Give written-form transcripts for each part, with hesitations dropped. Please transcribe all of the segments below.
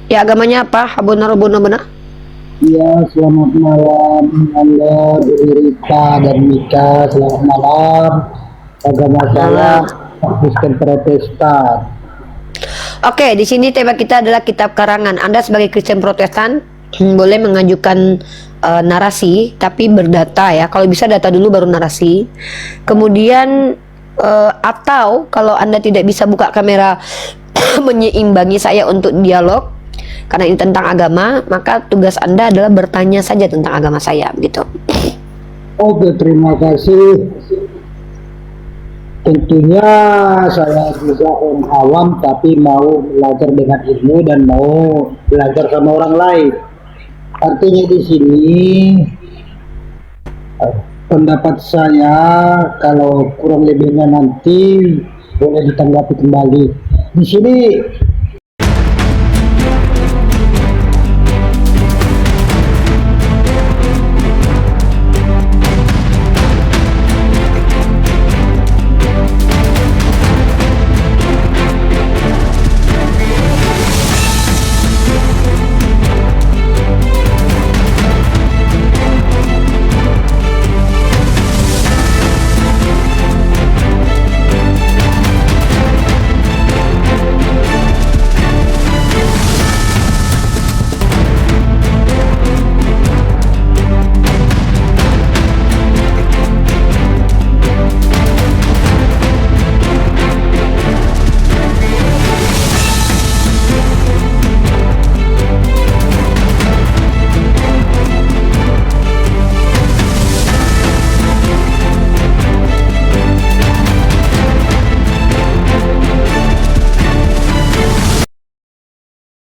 Ya, agamanya apa? Habuna Rabbuna Bana? Ya, selamat malam Anda, Bu Rita dan Mika. Selamat malam. Agama saya Malam. Kristen Protestan. Oke, di sini tema kita adalah kitab karangan. Anda sebagai Kristen Protestan boleh mengajukan narasi, tapi berdata ya. Kalau bisa data dulu baru narasi. Kemudian atau kalau Anda tidak bisa buka kamera menyeimbangi saya untuk dialog, karena ini tentang agama, maka tugas Anda adalah bertanya saja tentang agama saya, gitu. Oke, terima kasih. Tentunya saya juga orang awam, tapi mau belajar dengan ilmu dan mau belajar sama orang lain. Artinya di sini pendapat saya kalau kurang lebihnya nanti boleh ditanggapi kembali. Di sini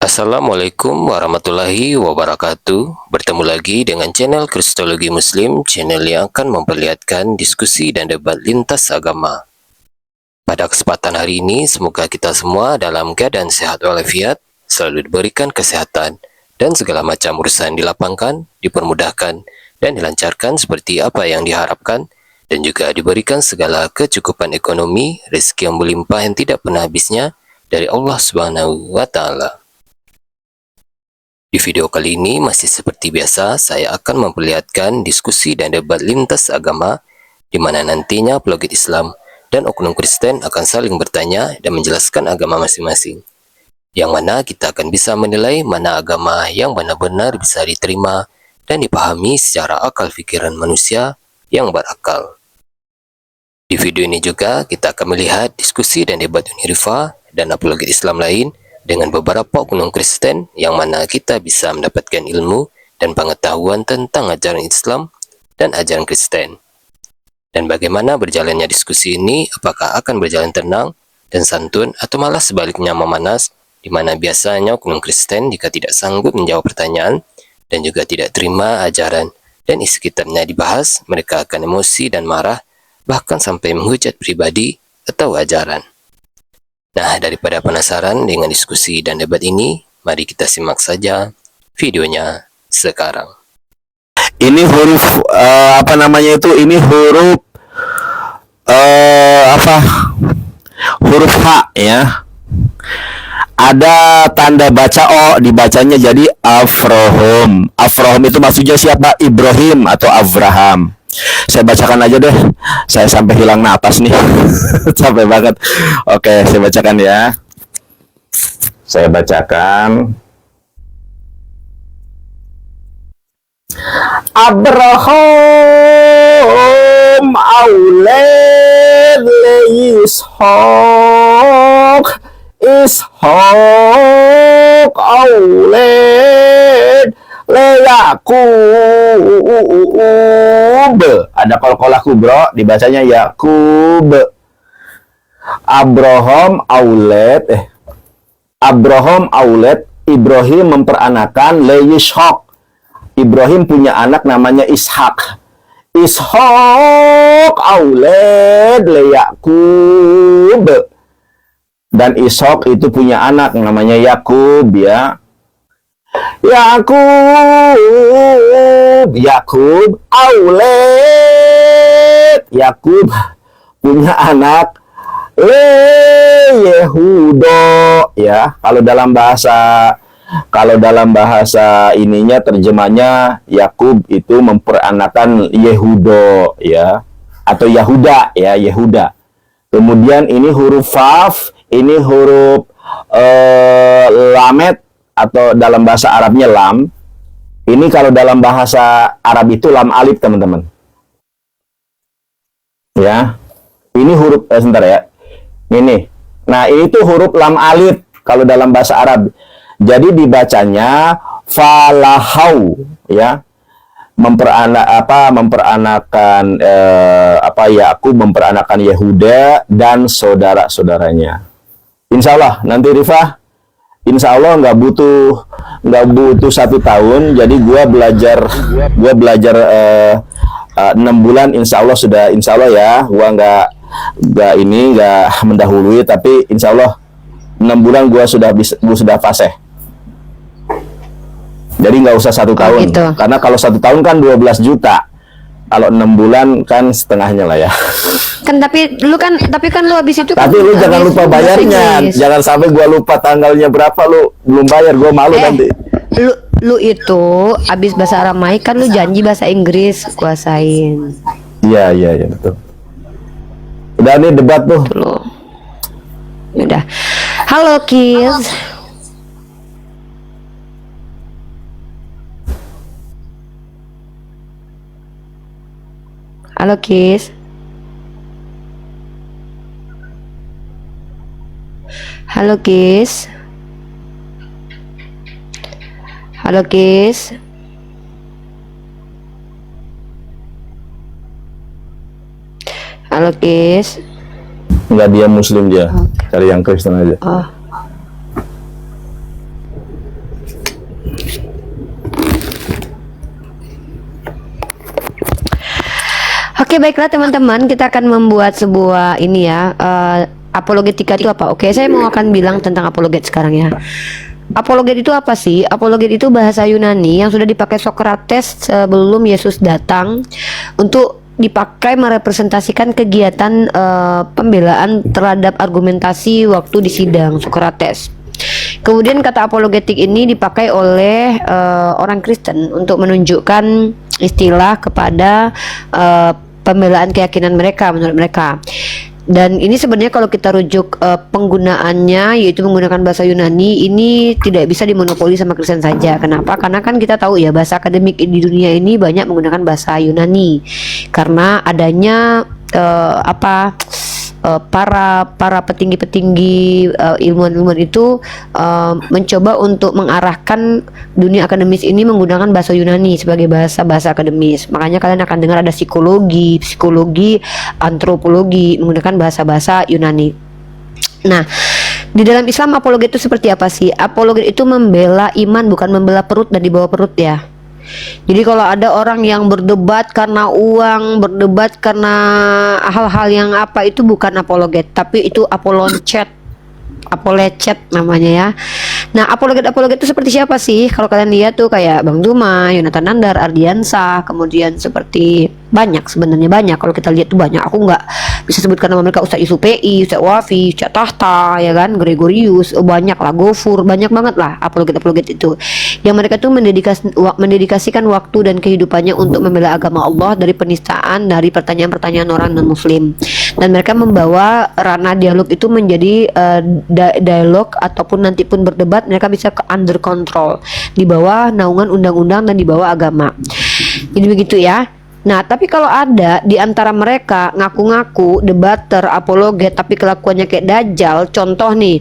Assalamualaikum warahmatullahi wabarakatuh. Bertemu lagi dengan channel Kristologi Muslim, channel yang akan memperlihatkan diskusi dan debat lintas agama. Pada kesempatan hari ini, semoga kita semua dalam keadaan sehat walafiat, selalu diberikan kesehatan, dan segala macam urusan dilapangkan, dipermudahkan, dan dilancarkan seperti apa yang diharapkan, dan juga diberikan segala kecukupan ekonomi, rezeki yang berlimpah yang tidak pernah habisnya dari Allah Subhanahu wa Ta'ala. Di video kali ini masih seperti biasa, saya akan memperlihatkan diskusi dan debat lintas agama, di mana nantinya apologet Islam dan oknum Kristen akan saling bertanya dan menjelaskan agama masing-masing. Yang mana kita akan bisa menilai mana agama yang benar-benar bisa diterima dan dipahami secara akal pikiran manusia yang berakal. Di video ini juga kita akan melihat diskusi dan debat Unirifa dan apologet Islam lain dengan beberapa oknum Kristen, yang mana kita bisa mendapatkan ilmu dan pengetahuan tentang ajaran Islam dan ajaran Kristen. Dan bagaimana berjalannya diskusi ini, apakah akan berjalan tenang dan santun atau malah sebaliknya memanas, di mana biasanya oknum Kristen jika tidak sanggup menjawab pertanyaan dan juga tidak terima ajaran dan isi kitabnya dibahas, mereka akan emosi dan marah, bahkan sampai menghujat pribadi atau ajaran. Nah, daripada penasaran dengan diskusi dan debat ini, mari kita simak saja videonya sekarang. Ini huruf apa namanya itu? Ini huruf huruf H ya. Ada tanda baca O, dibacanya jadi Afrohum. Afrohum itu maksudnya siapa? Ibrahim atau Abraham. Saya bacakan aja deh. Saya sampai hilang napas nih. Capek banget. Oke, saya bacakan ya. Saya bacakan. Abraham aulad Ishaq aulad Yakub. Ada qalqalah kubro, dibacanya Yakub. Abraham aulad Ibrahim memperanakan Ishaq. Ibrahim punya anak namanya Ishak. Ishak aulad Yakub. Dan Ishak itu punya anak namanya Yakub ya. Yakub aulad. Yakub punya anak Yehudo ya. Kalau dalam bahasa Kalau dalam bahasa ininya terjemahnya Yakub itu memperanakan Yehudo ya, atau Yahuda ya, Yehuda. Kemudian ini huruf Faf, ini huruf Lamet atau dalam bahasa Arabnya Lam. Ini kalau dalam bahasa Arab itu Lam Alif, teman-teman. Ya. Ini huruf sebentar ya. Ini. Nah, ini tuh huruf Lam Alif kalau dalam bahasa Arab. Jadi dibacanya falahau ya. Memperanakan Yakub memperanakan Yehuda dan saudara-saudaranya. Insya Allah nanti Rifah, insya Allah nggak butuh 1 tahun. Jadi gua belajar 6 bulan, insya Allah ya. Gua nggak mendahului, tapi insya Allah 6 bulan gua sudah fasih. Jadi nggak usah 1 tahun, gitu. Karena kalau 1 tahun kan 12 juta. Kalau 6 bulan kan setengahnya lah ya. Kan tapi kan lu habis itu Tapi lu jangan lupa bayarnya. Jangan sampai gua lupa tanggalnya berapa, lu belum bayar, gua malu nanti. Lu itu habis bahasa Aramaik kan lu janji bahasa Inggris kuasain. Iya betul. Udah nih debat tuh. Lu. Udah. Halo kids. Halo kids. Halo kids. Halo kids. Halo kids. Enggak, dia Muslim dia. Cari yang Kristen aja. Oh. Oke, baiklah teman-teman, kita akan membuat sebuah ini ya, apologetika itu apa? Oke, saya mau akan bilang tentang apologet sekarang ya. Apologet itu apa sih? Apologet itu bahasa Yunani yang sudah dipakai Socrates sebelum Yesus datang untuk dipakai merepresentasikan kegiatan pembelaan terhadap argumentasi waktu di sidang Socrates. Kemudian kata apologetik ini dipakai oleh orang Kristen untuk menunjukkan istilah kepada pembelaan keyakinan mereka menurut mereka. Dan ini sebenarnya kalau kita rujuk penggunaannya, yaitu menggunakan bahasa Yunani, ini tidak bisa dimonopoli sama Kristen saja. Kenapa? Karena kan kita tahu ya, bahasa akademik di dunia ini banyak menggunakan bahasa Yunani karena adanya para petinggi-petinggi ilmuwan-ilmuwan itu mencoba untuk mengarahkan dunia akademis ini menggunakan bahasa Yunani sebagai bahasa akademis. Makanya kalian akan dengar ada psikologi, antropologi menggunakan bahasa Yunani. Nah, di dalam Islam apologet itu seperti apa sih? Apologet itu membela iman, bukan membela perut dan di bawah perut ya. Jadi kalau ada orang yang berdebat karena uang, berdebat karena hal-hal yang apa, itu bukan apologet, tapi itu apoloncet namanya ya. Nah, apologet itu seperti siapa sih? Kalau kalian lihat tuh kayak Bang Duma, Yonatan Nandar, Ardiansah, kemudian seperti banyak, sebenarnya banyak. Kalau kita lihat tuh banyak. Aku nggak bisa sebutkan nama mereka. Ustadz Yusuf PI, Ustadz Wafi, Ustadz Tahta, ya kan, Gregorius, banyak lah, Gofur, banyak banget lah apologet itu. Yang mereka tuh mendedikasikan waktu dan kehidupannya untuk membela agama Allah dari penistaan, dari pertanyaan-pertanyaan orang non-muslim. Dan mereka membawa ranah dialog itu menjadi dialog ataupun nanti pun berdebat, mereka bisa under control di bawah naungan undang-undang dan di bawah agama. Jadi begitu ya. Nah, tapi kalau ada di antara mereka ngaku-ngaku debater, apologet, tapi kelakuannya kayak dajjal, contoh nih,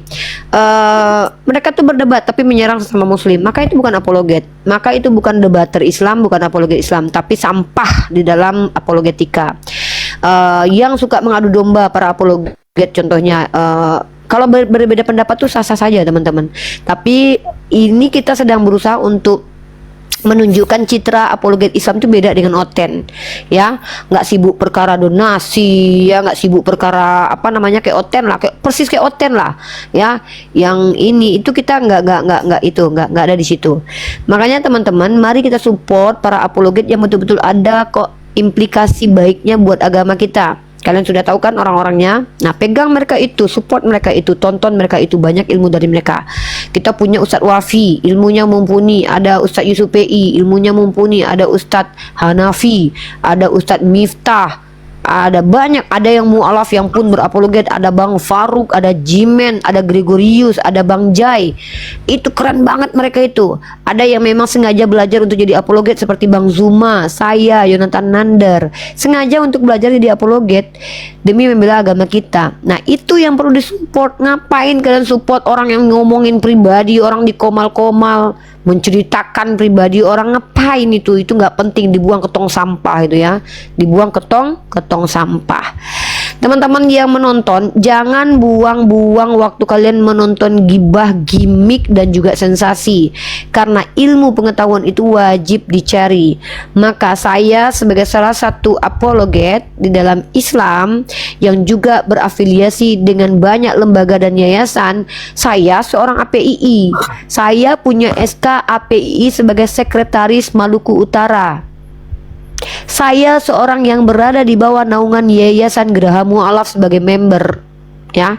mereka tuh berdebat tapi menyerang sesama muslim, maka itu bukan apologet, maka itu bukan debater Islam, bukan apologet Islam, tapi sampah di dalam apologetika. Yang suka mengadu domba para apologet, contohnya kalau berbeda pendapat tuh sah-sah saja teman-teman, tapi ini kita sedang berusaha untuk menunjukkan citra apologet Islam itu beda dengan oten, ya, nggak sibuk perkara donasi, ya, nggak sibuk perkara apa namanya kayak oten lah, kayak persis kayak oten lah, ya. Yang ini itu kita nggak ada di situ. Makanya teman-teman, mari kita support para apologet yang betul-betul ada kok implikasi baiknya buat agama kita. Kalian sudah tahu kan orang-orangnya. Nah, pegang mereka itu, support mereka itu, tonton mereka itu, banyak ilmu dari mereka. Kita punya Ustadz Wafi, ilmunya mumpuni. Ada Ustadz Yusuf PI, ilmunya mumpuni. Ada Ustadz Hanafi, ada Ustadz Miftah. Ada banyak, ada yang mu'alaf yang pun berapologet. Ada Bang Faruk, ada Jimen, ada Gregorius, ada Bang Jai. Itu keren banget mereka itu. Ada yang memang sengaja belajar untuk jadi apologet seperti Bang Zuma, saya, Yonatan Nandar. Sengaja untuk belajar jadi apologet demi membela agama kita. Nah itu yang perlu disupport. Ngapain kalian support orang yang ngomongin pribadi, orang di komal-komal, menceritakan pribadi orang? Ngapain itu nggak penting, dibuang ke tong sampah itu ya, dibuang ke tong sampah. Teman-teman yang menonton, jangan buang-buang waktu kalian menonton gibah, gimmick dan juga sensasi, karena ilmu pengetahuan itu wajib dicari. Maka saya sebagai salah satu apologet di dalam Islam yang juga berafiliasi dengan banyak lembaga dan yayasan, saya seorang APII. Saya punya SK APII sebagai sekretaris Maluku Utara. Saya seorang yang berada di bawah naungan Yayasan Geraha Mu'alaf sebagai member, ya.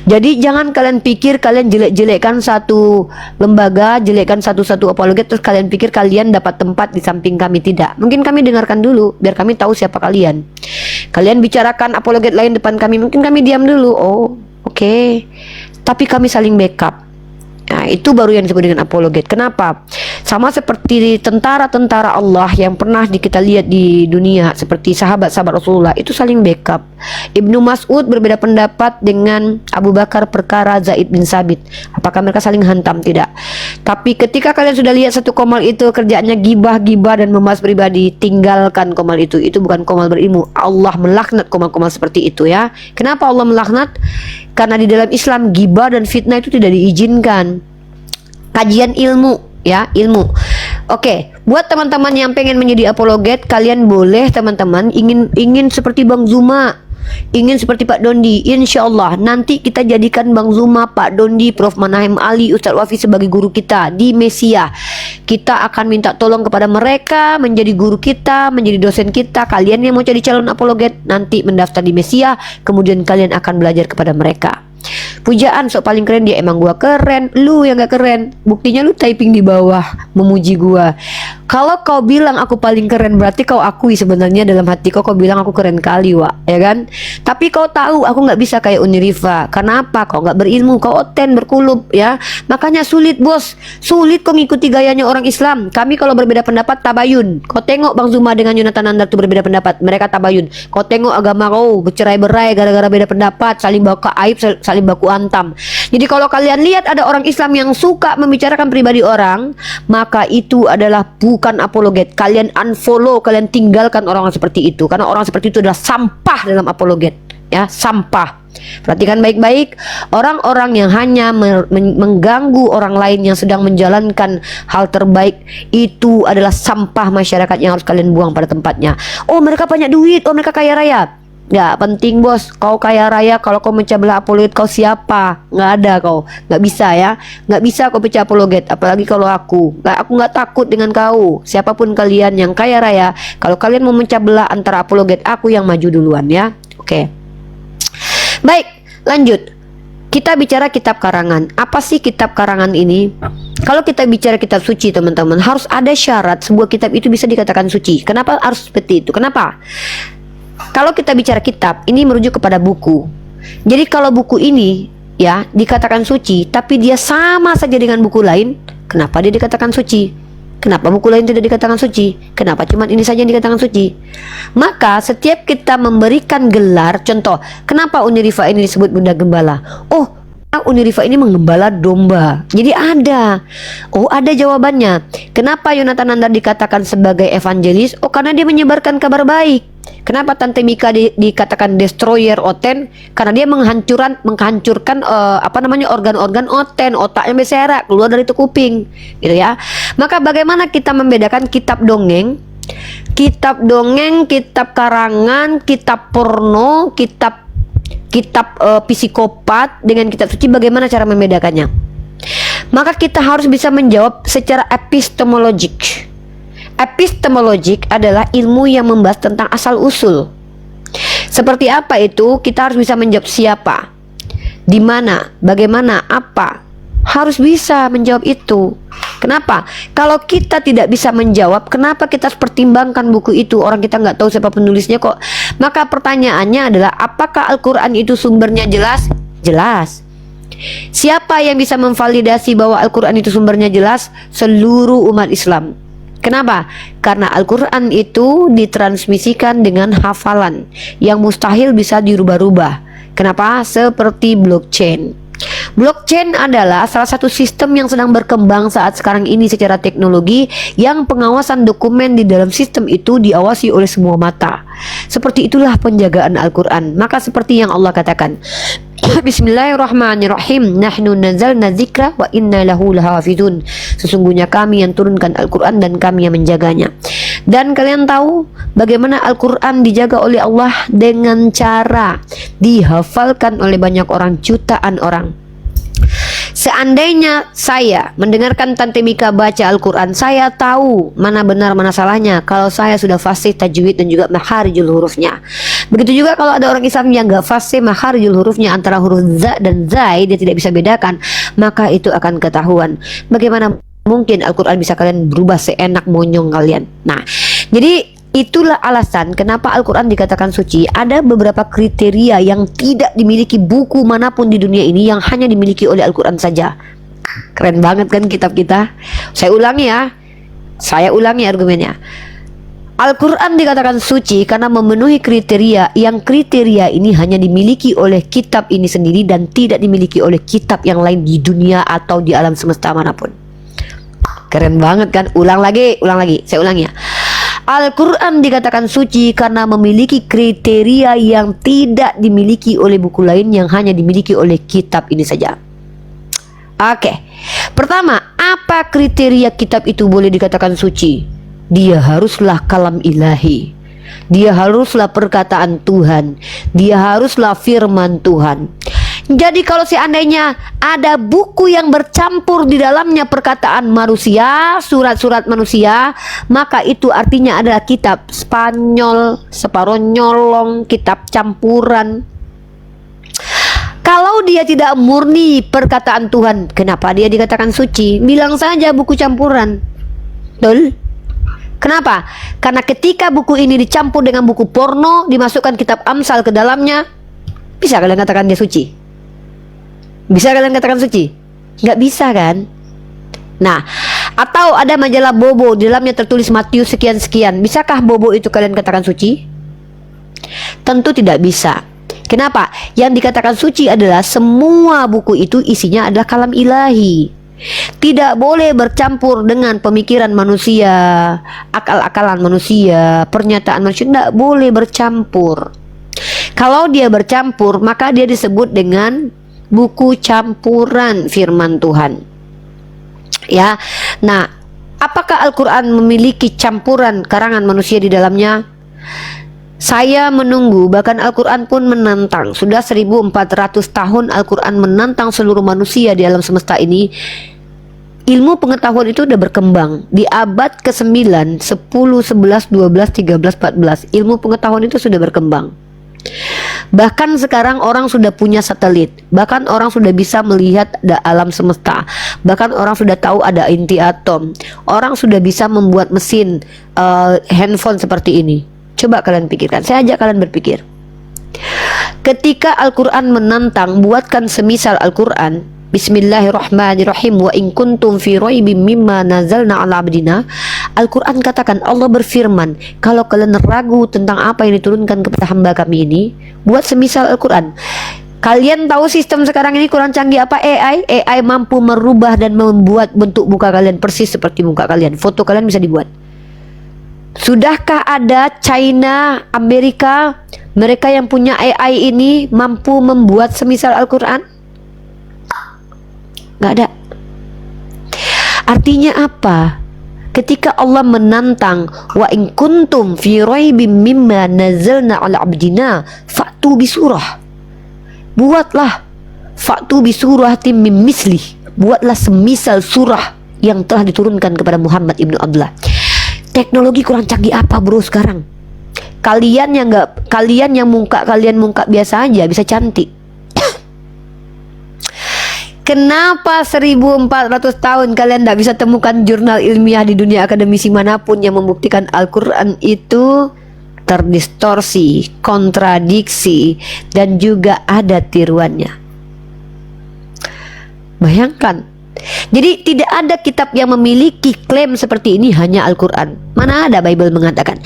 Jadi jangan kalian pikir kalian jelek-jelekkan satu lembaga, jelekkan satu-satu apologet, terus kalian pikir kalian dapat tempat di samping kami. Tidak. Mungkin kami dengarkan dulu biar kami tahu siapa kalian. Kalian bicarakan apologet lain depan kami, mungkin kami diam dulu. Oh, oke. Tapi kami saling backup. Nah, itu baru yang disebut dengan apologet. Kenapa? Sama seperti tentara-tentara Allah yang pernah kita lihat di dunia, seperti sahabat-sahabat Rasulullah, itu saling backup. Ibnu Mas'ud berbeda pendapat dengan Abu Bakar perkara Zaid bin Sabit. Apakah mereka saling hantam? Tidak. Tapi ketika kalian sudah lihat satu komal itu kerjaannya gibah-gibah dan membahas pribadi, tinggalkan komal itu. Itu bukan komal berilmu. Allah melaknat komal-komal seperti itu ya. Kenapa Allah melaknat? Karena di dalam Islam gibah dan fitnah itu tidak diizinkan. Kajian ilmu ya, ilmu. Oke, buat teman-teman yang pengen menjadi apologet, kalian boleh teman-teman ingin seperti Bang Zuma, ingin seperti Pak Dondi. Insya Allah nanti kita jadikan Bang Zuma, Pak Dondi, Prof Manahem Ali, Ustadz Wafi sebagai guru kita di Mesia. Kita akan minta tolong kepada mereka menjadi guru kita, menjadi dosen kita. Kalian yang mau jadi calon apologet nanti mendaftar di Mesia, kemudian kalian akan belajar kepada mereka. Pujaan sok paling keren dia, emang gua keren, lu yang gak keren. Buktinya lu typing di bawah memuji gua. Kalau kau bilang aku paling keren, berarti kau akui sebenarnya dalam hati kau bilang aku keren kali, Wak, ya kan? Tapi kau tahu aku nggak bisa kayak Unirifa. Kenapa? Kau nggak berilmu, kau oten berkulub ya. Makanya sulit bos, sulit kau ngikuti gayanya orang Islam. Kami kalau berbeda pendapat tabayun. Kau tengok Bang Zuma dengan Yonatan Nandar tuh berbeda pendapat, mereka tabayun. Kau tengok agama kau bercerai-berai gara-gara beda pendapat, saling baku aib, saling baku antam. Jadi kalau kalian lihat ada orang Islam yang suka membicarakan pribadi orang, maka itu adalah bukan apologet. Kalian unfollow, kalian tinggalkan orang seperti itu, karena orang seperti itu adalah sampah dalam apologet ya, sampah. Perhatikan baik-baik, orang-orang yang hanya mengganggu orang lain yang sedang menjalankan hal terbaik, itu adalah sampah masyarakat yang harus kalian buang pada tempatnya. Oh mereka banyak duit, oh mereka kaya raya. Nggak penting bos, kau kaya raya kalau kau mencah belah apologet kau siapa? Nggak ada kau, nggak bisa ya, nggak bisa kau pecah apologet. Apalagi kalau aku nggak takut dengan kau. Siapapun kalian yang kaya raya, kalau kalian mau mencah belah antara apologet, aku yang maju duluan ya. Oke. Baik, lanjut. Kita bicara kitab karangan. Apa sih kitab karangan ini? Kalau kita bicara kitab suci teman-teman, harus ada syarat sebuah kitab itu bisa dikatakan suci. Kenapa harus seperti itu? Kenapa? Kalau kita bicara kitab, ini merujuk kepada buku. Jadi kalau buku ini ya dikatakan suci, tapi dia sama saja dengan buku lain, kenapa dia dikatakan suci? Kenapa buku lain tidak dikatakan suci? Kenapa cuma ini saja yang dikatakan suci? Maka setiap kita memberikan gelar, contoh, kenapa Unirifa ini disebut Bunda Gembala? Oh, Unirifa ini menggembala domba. Jadi ada. Oh, ada jawabannya. Kenapa Yonatan Nandar dikatakan sebagai evangelis? Oh, karena dia menyebarkan kabar baik. Kenapa Tante Mika dikatakan destroyer Oten? Karena dia menghancurkan organ-organ Oten, otaknya berserakan keluar dari itu kuping, gitu ya. Maka bagaimana kita membedakan kitab dongeng, kitab karangan, kitab porno, kitab psikopat dengan kitab suci? Bagaimana cara membedakannya? Maka kita harus bisa menjawab secara epistemologik. Epistemologik adalah ilmu yang membahas tentang asal-usul. Seperti apa itu? Kita harus bisa menjawab siapa, di mana, bagaimana, apa. harus bisa menjawab itu. Kenapa? Kalau kita tidak bisa menjawab, kenapa kita harus pertimbangkan buku itu? Orang kita nggak tahu siapa penulisnya kok. Maka pertanyaannya adalah, apakah Al-Quran itu sumbernya jelas? Jelas. Siapa yang bisa memvalidasi bahwa Al-Quran itu sumbernya jelas? Seluruh umat Islam. Kenapa? Karena Al-Quran itu ditransmisikan dengan hafalan yang mustahil bisa dirubah-rubah. Kenapa? Seperti blockchain. Blockchain adalah salah satu sistem yang sedang berkembang saat sekarang ini secara teknologi, yang pengawasan dokumen di dalam sistem itu diawasi oleh semua mata. Seperti itulah penjagaan Al-Quran. Maka seperti yang Allah katakan, Bismillahirrahmanirrahim, nahnu nazzalna dzikra wa inna lahu lahafizun. Sesungguhnya kami yang turunkan Al-Quran dan kami yang menjaganya. Dan kalian tahu bagaimana Al-Quran dijaga oleh Allah? Dengan cara dihafalkan oleh banyak orang, jutaan orang. Seandainya saya mendengarkan Tante Mika baca Al-Quran, saya tahu mana benar mana salahnya kalau saya sudah fasih tajwid dan juga makharijul hurufnya. Begitu juga kalau ada orang Islam yang gak fasih makharijul hurufnya, antara huruf za dan zai dia tidak bisa bedakan, maka itu akan ketahuan. Bagaimana mungkin Al-Quran bisa kalian berubah seenak monyong kalian? Nah, jadi itulah alasan kenapa Al-Quran dikatakan suci. Ada beberapa kriteria yang tidak dimiliki buku manapun di dunia ini, yang hanya dimiliki oleh Al-Quran saja. Keren banget kan kitab kita? Saya ulangi argumennya. Al-Quran dikatakan suci karena memenuhi kriteria, yang kriteria ini hanya dimiliki oleh kitab ini sendiri dan tidak dimiliki oleh kitab yang lain di dunia atau di alam semesta manapun. Keren banget kan? Ulang lagi, saya ulangi ya. Al-Quran dikatakan suci karena memiliki kriteria yang tidak dimiliki oleh buku lain, yang hanya dimiliki oleh kitab ini saja. Oke, pertama, apa kriteria kitab itu boleh dikatakan suci? Dia haruslah kalam ilahi, dia haruslah perkataan Tuhan, dia haruslah firman Tuhan. Jadi kalau seandainya ada buku yang bercampur di dalamnya perkataan manusia, surat-surat manusia, maka itu artinya adalah kitab Spanyol, separuh nyolong, kitab campuran. Kalau dia tidak murni perkataan Tuhan, kenapa dia dikatakan suci? Bilang saja buku campuran. Betul? Kenapa? Karena ketika buku ini dicampur dengan buku porno, dimasukkan kitab Amsal ke dalamnya, bisa kalian katakan dia suci? Bisa kalian katakan suci? Nggak bisa kan? Nah, atau ada majalah Bobo, di dalamnya tertulis Matius sekian-sekian, bisakah Bobo itu kalian katakan suci? Tentu tidak bisa. Kenapa? Yang dikatakan suci adalah semua buku itu isinya adalah kalam ilahi. Tidak boleh bercampur dengan pemikiran manusia, akal-akalan manusia, pernyataan manusia, tidak boleh bercampur. Kalau dia bercampur, maka dia disebut dengan buku campuran firman Tuhan. Ya. Nah, apakah Al-Quran memiliki campuran karangan manusia di dalamnya? Saya menunggu, bahkan Al-Quran pun menantang. Sudah 1400 tahun Al-Quran menantang seluruh manusia di alam semesta ini. Ilmu pengetahuan itu sudah berkembang. Di abad ke-9, 10, 11, 12, 13, 14, ilmu pengetahuan itu sudah berkembang. Bahkan sekarang orang sudah punya satelit, bahkan orang sudah bisa melihat alam semesta, bahkan orang sudah tahu ada inti atom, orang sudah bisa membuat mesin handphone seperti ini. Coba kalian pikirkan, saya ajak kalian berpikir. Ketika Al-Quran menantang, buatkan semisal Al-Quran. Bismillahirrahmanirrahim. Wa in kuntum fi raibim mimma nazalna ala abdina. Al-Quran katakan, Allah berfirman, kalau kalian ragu tentang apa yang diturunkan kepada hamba kami ini, buat semisal Al-Quran. Kalian tahu sistem sekarang ini kurang canggih apa? AI mampu merubah dan membuat bentuk muka kalian persis seperti muka kalian. Foto kalian bisa dibuat. Sudahkah ada China, Amerika, mereka yang punya AI ini mampu membuat semisal Al-Quran? Nggak ada. Artinya apa? Ketika Allah menantang, wa in kuntum fi raibim mimma nazzalna ala abdina fa'tu bisurah. Buatlah fa'tu bisuratin mim mislih. Buatlah semisal surah yang telah diturunkan kepada Muhammad ibnu Abdullah. Teknologi kurang canggih apa bro sekarang? Kalian yang muka kalian muka biasa aja bisa cantik. Kenapa 1400 tahun kalian tidak bisa temukan jurnal ilmiah di dunia akademisi manapun yang membuktikan Al-Quran itu terdistorsi, kontradiksi, dan juga ada tiruannya? Bayangkan. Jadi tidak ada kitab yang memiliki klaim seperti ini, hanya Al-Quran. Mana ada Bible mengatakan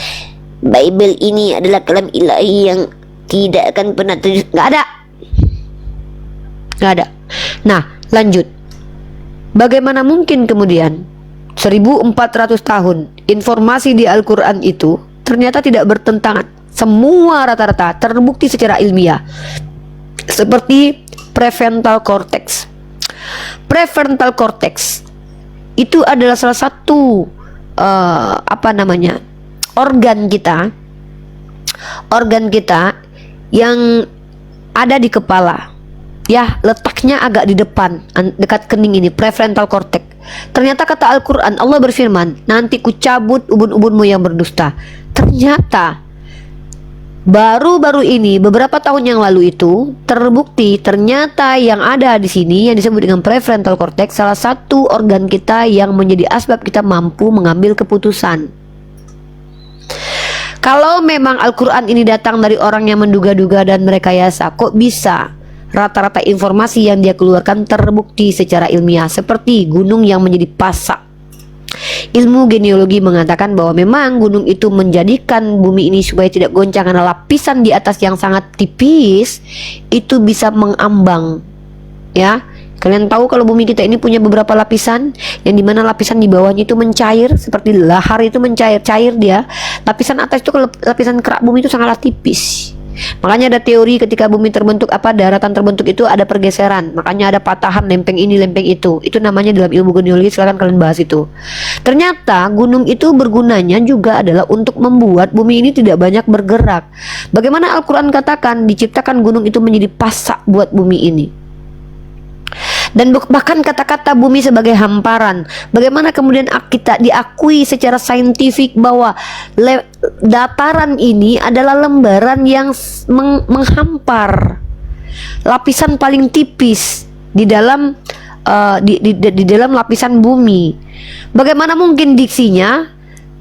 Bible ini adalah kalam ilahi yang tidak akan pernah terjadi. Nggak ada. Nggak ada. Nah, lanjut. Bagaimana mungkin kemudian 1400 tahun informasi di Al-Quran itu ternyata tidak bertentangan? Semua rata-rata terbukti secara ilmiah. Seperti prefrontal cortex. Prefrontal cortex itu adalah salah satu organ kita yang ada di kepala. Ya, letaknya agak di depan, dekat kening ini, prefrontal cortex. Ternyata kata Al-Quran, Allah berfirman, nanti ku cabut ubun-ubunmu yang berdusta. Ternyata baru-baru ini, beberapa tahun yang lalu itu terbukti ternyata yang ada di sini yang disebut dengan prefrontal cortex salah satu organ kita yang menjadi asbab kita mampu mengambil keputusan. Kalau memang Al-Quran ini datang dari orang yang menduga-duga dan merekayasa, kok bisa rata-rata informasi yang dia keluarkan terbukti secara ilmiah, seperti gunung yang menjadi pasak. Ilmu genealogi mengatakan bahwa memang gunung itu menjadikan bumi ini supaya tidak goncang karena lapisan di atas yang sangat tipis itu bisa mengambang. Ya, kalian tahu kalau bumi kita ini punya beberapa lapisan, yang dimana lapisan di bawahnya itu mencair seperti lahar itu cair dia. Lapisan atas itu, lapisan kerak bumi itu sangatlah tipis. Makanya ada teori ketika bumi terbentuk, daratan terbentuk itu ada pergeseran. Makanya ada patahan, lempeng ini, lempeng itu. Itu namanya dalam ilmu genealogi, silahkan kalian bahas itu. Ternyata gunung itu bergunanya juga adalah untuk membuat bumi ini tidak banyak bergerak. Bagaimana Al-Quran katakan diciptakan gunung itu menjadi pasak buat bumi ini. Dan bahkan kata-kata bumi sebagai hamparan. Bagaimana kemudian kita diakui secara saintifik bahwa dataran ini adalah lembaran yang menghampar, lapisan paling tipis di dalam di dalam lapisan bumi. Bagaimana mungkin diksinya?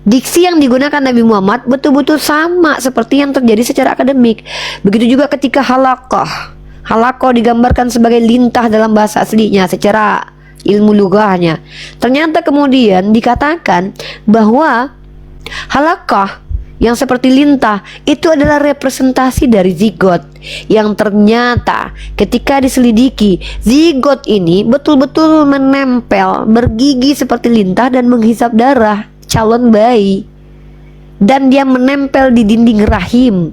Diksi yang digunakan Nabi Muhammad betul-betul sama seperti yang terjadi secara akademik. Begitu juga ketika halaqah. Halaqah digambarkan sebagai lintah dalam bahasa aslinya secara ilmu lugahnya. Ternyata kemudian dikatakan bahwa halaqah yang seperti lintah itu adalah representasi dari zigot, yang ternyata ketika diselidiki zigot ini betul-betul menempel, bergigi seperti lintah dan menghisap darah calon bayi, dan dia menempel di dinding rahim.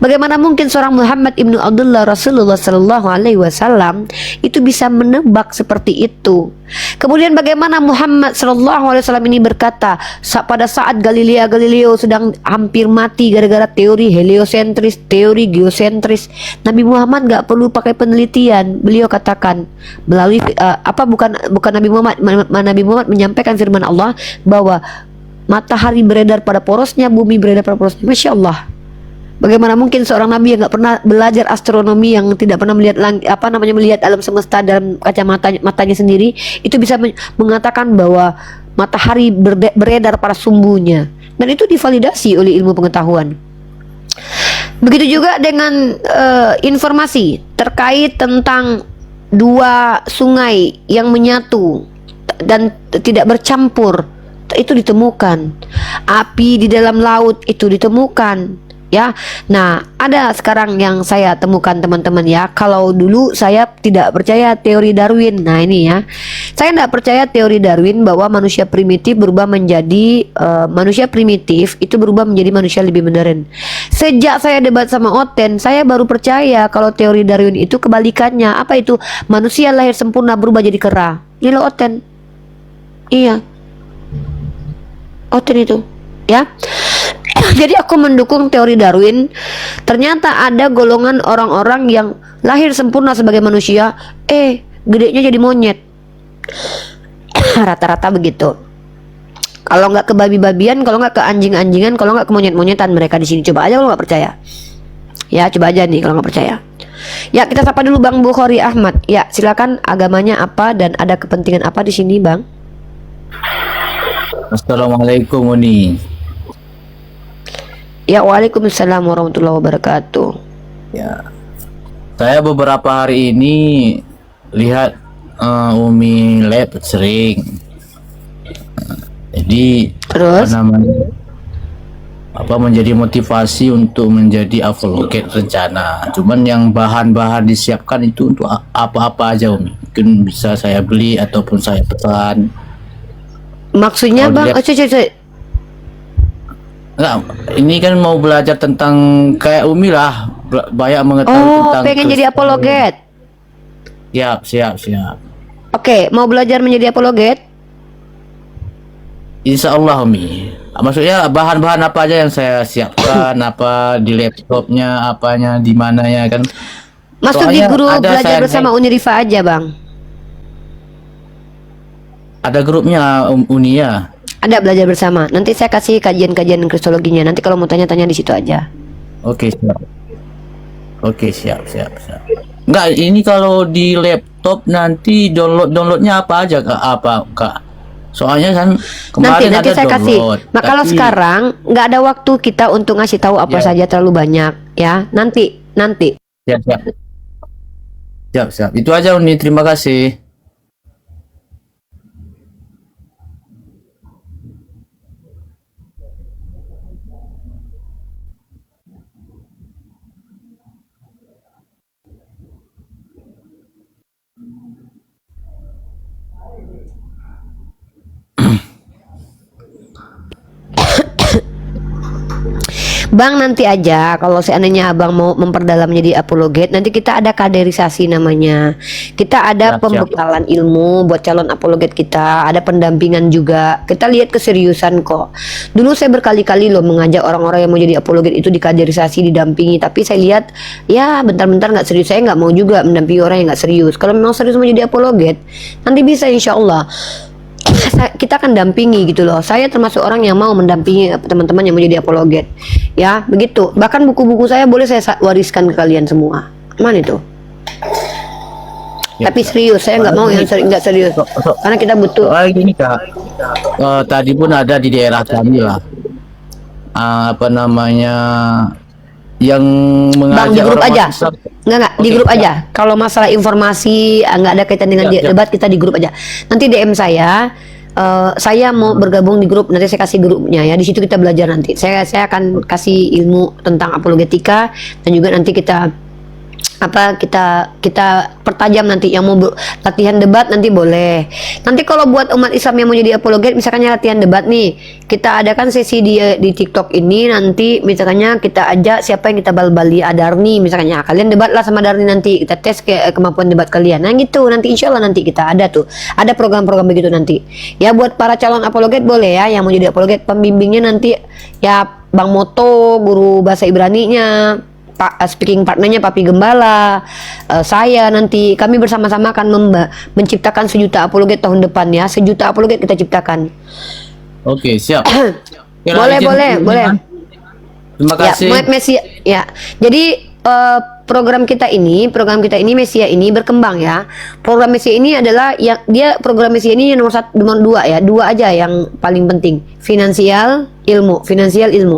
Bagaimana mungkin seorang Muhammad ibnu Abdullah Rasulullah Sallallahu Alaihi Wasallam itu bisa menebak seperti itu? Kemudian bagaimana Muhammad Sallallahu Alaihi Wasallam ini berkata pada saat Galileo sedang hampir mati gara-gara teori heliosentris, teori geosentris, Nabi Muhammad gak perlu pakai penelitian. Beliau katakan melalui bukan Nabi Muhammad menyampaikan firman Allah bahwa matahari beredar pada porosnya, bumi beredar pada porosnya. Masya Allah. Bagaimana mungkin seorang nabi yang nggak pernah belajar astronomi, yang tidak pernah melihat melihat alam semesta dalam matanya sendiri, itu bisa mengatakan bahwa matahari beredar pada sumbunya, dan itu divalidasi oleh ilmu pengetahuan. Begitu juga dengan informasi terkait tentang dua sungai yang menyatu dan tidak bercampur, itu ditemukan. Api di dalam laut itu ditemukan. Ya, nah ada sekarang yang saya temukan teman-teman ya. Kalau dulu saya tidak percaya teori Darwin. Nah ini ya, saya tidak percaya teori Darwin bahwa manusia primitif berubah menjadi manusia primitif itu berubah menjadi manusia lebih modern. Sejak saya debat sama Oten, saya baru percaya kalau teori Darwin itu kebalikannya. Apa itu? Manusia lahir sempurna berubah jadi kera. Ini loh Oten. Iya, Oten itu ya. Jadi aku mendukung teori Darwin. Ternyata ada golongan orang-orang yang lahir sempurna sebagai manusia, gedenya jadi monyet. Rata-rata begitu. Kalau nggak ke babi-babian, kalau nggak ke anjing-anjingan, kalau nggak ke monyet-monyetan mereka di sini. Coba aja kalau nggak percaya. Ya coba aja nih kalau nggak percaya. Ya, kita sapa dulu Bang Bukhari Ahmad. Ya, silakan, agamanya apa dan ada kepentingan apa di sini, Bang? Assalamualaikum Uni. Ya, waalaikumsalam warahmatullahi wabarakatuh. Ya, saya beberapa hari ini lihat Umi Lab sering. Jadi Terus? menjadi motivasi untuk menjadi apologet rencana. Cuman yang bahan-bahan disiapkan itu untuk apa-apa aja Umi. Mungkin bisa saya beli ataupun saya pesan. Maksudnya Kalau Bang, dilihat- Enggak, ini kan mau belajar tentang kayak Umi lah, banyak mengetahui oh, tentang pengen jadi Kristen. apologet. Siap. Oke, mau belajar menjadi apologet? Insya Allah Umi. Maksudnya bahan-bahan apa aja yang saya siapkan, apa di laptopnya, apanya, di mananya kan? Masuk di Soalnya grup ada belajar saya bersama Unirifa aja, Bang. Ada grupnya Unia. Ada belajar bersama. Nanti saya kasih kajian-kajian kristologinya. Nanti kalau mau tanya-tanya di situ aja. Oke siap. Oke siap. Enggak, ini kalau di laptop nanti downloadnya apa aja kak? Soalnya kan Nanti kemarin ada saya kasih. download. Nah, kalau tapi- sekarang nggak ada waktu kita untuk ngasih tahu apa Ya. saja terlalu banyak, ya. Nanti. Siap. Itu aja Uni. Terima kasih. Bang, nanti aja kalau seandainya Abang mau memperdalam menjadi apologet, nanti kita ada kaderisasi namanya. Kita ada Siap. pembekalan ilmu buat calon apologet kita, ada pendampingan juga. Kita lihat keseriusan kok. Dulu saya berkali-kali loh mengajak orang-orang yang mau jadi apologet itu di kaderisasi, didampingi, tapi saya lihat ya bentar-bentar nggak serius. Saya nggak mau juga mendampingi orang yang nggak serius. Kalau memang serius mau jadi apologet, nanti bisa insya Allah. Kita akan dampingi gitu loh. Saya termasuk orang yang mau mendampingi teman-teman yang mau jadi apologet. Ya, begitu. Bahkan buku-buku saya boleh saya wariskan ke kalian semua. Mana itu? Ya. Tapi serius, saya nggak mau yang nggak serius. Karena kita butuh. Soalnya gini kak, tadi pun ada di daerah kami lah, apa namanya, yang Bang, di mengajak grup orang aja. Islam. Enggak, di Oke, grup siap. aja. Kalau masalah informasi nggak ada kaitan dengan Siap. debat, kita di grup aja. Nanti DM saya mau bergabung di grup, nanti saya kasih grupnya ya. Di situ kita belajar nanti. Saya akan kasih ilmu tentang apologetika dan juga nanti kita pertajam nanti. Yang mau latihan debat nanti boleh. Nanti kalau buat umat Islam yang mau jadi apologet, misalkannya latihan debat nih, kita adakan sesi di TikTok ini. Nanti misalkannya kita ajak siapa yang kita bal-bali, Darni misalkannya, kalian debatlah sama Darni, nanti kita tes kemampuan debat kalian. Nah gitu, nanti insya Allah nanti kita ada program-program begitu nanti ya. Buat para calon apologet boleh ya, yang mau jadi apologet, pembimbingnya nanti ya Bang Moto, guru bahasa Ibraninya, speaking partnernya Papi Gembala, saya nanti kami bersama-sama akan menciptakan 1 juta apologet tahun depan ya. 1 juta apologet kita ciptakan. Oke siap. Boleh. Terima kasih. Ya, Mesia ya. Jadi program kita ini Mesia ini berkembang ya. Program Mesia ini adalah program Mesia ini nomor 2 ya. 2 aja yang paling penting. Finansial, ilmu.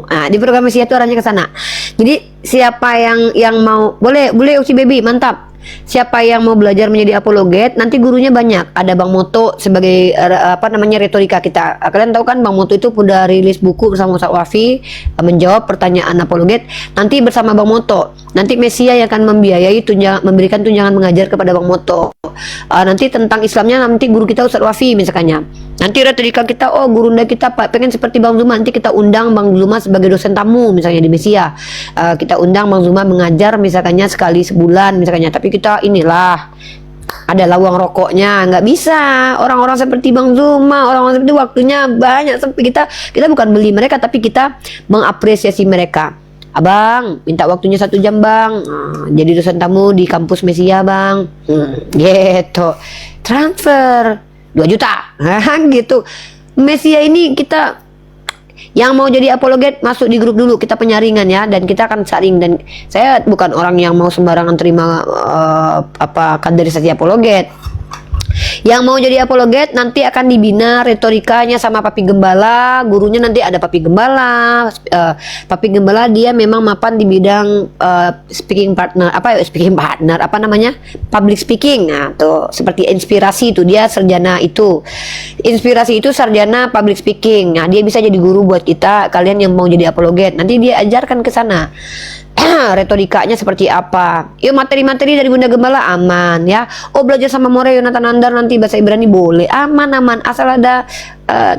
Nah, di program Mesia itu arahnya ke sana. Jadi siapa yang mau, boleh Uci Baby, mantap. Siapa yang mau belajar menjadi apologet, nanti gurunya banyak. Ada Bang Moto sebagai retorika kita. Kalian tahu kan Bang Moto itu udah rilis buku bersama Ustaz Wafi menjawab pertanyaan apologet. Nanti bersama Bang Moto, nanti Mesia yang akan membiayai memberikan tunjangan mengajar kepada Bang Moto. Nanti tentang Islamnya nanti guru kita Ustaz Wafi misalkannya. Nanti retorika kita, gurunda kita Pak pengen seperti Bang Zuma, nanti kita undang Bang Zuma sebagai dosen tamu misalnya di Mesia. Kita undang Bang Zuma mengajar misalkannya sekali sebulan misalkannya. Tapi kita inilah ada lawang rokoknya, nggak bisa orang-orang seperti Bang Zuma, orang-orang seperti waktunya banyak, sampai kita bukan beli mereka, tapi kita mengapresiasi mereka. Abang minta waktunya 1 jam bang, jadi dosen tamu di kampus Mesia bang, gitu, transfer 2 juta gitu. Mesia ini kita Yang mau jadi apologet masuk di grup dulu, kita penyaringan ya, dan kita akan saring. Dan saya bukan orang yang mau sembarangan terima kaderisasi apologet. Yang mau jadi apologet nanti akan dibina retorikanya sama Papi Gembala, gurunya nanti ada Papi Gembala. Papi Gembala dia memang mapan di bidang speaking partner, apa namanya? Public speaking. Nah, tuh seperti inspirasi itu dia sarjana itu. Inspirasi itu sarjana public speaking. Nah, dia bisa jadi guru buat kita kalian yang mau jadi apologet. Nanti dia ajarkan ke sana. Retorikanya seperti apa. Yuk, materi-materi dari Bunda Gembala aman ya. Oh, belajar sama More Yonatan Andar nanti bahasa Ibrani boleh, aman asal ada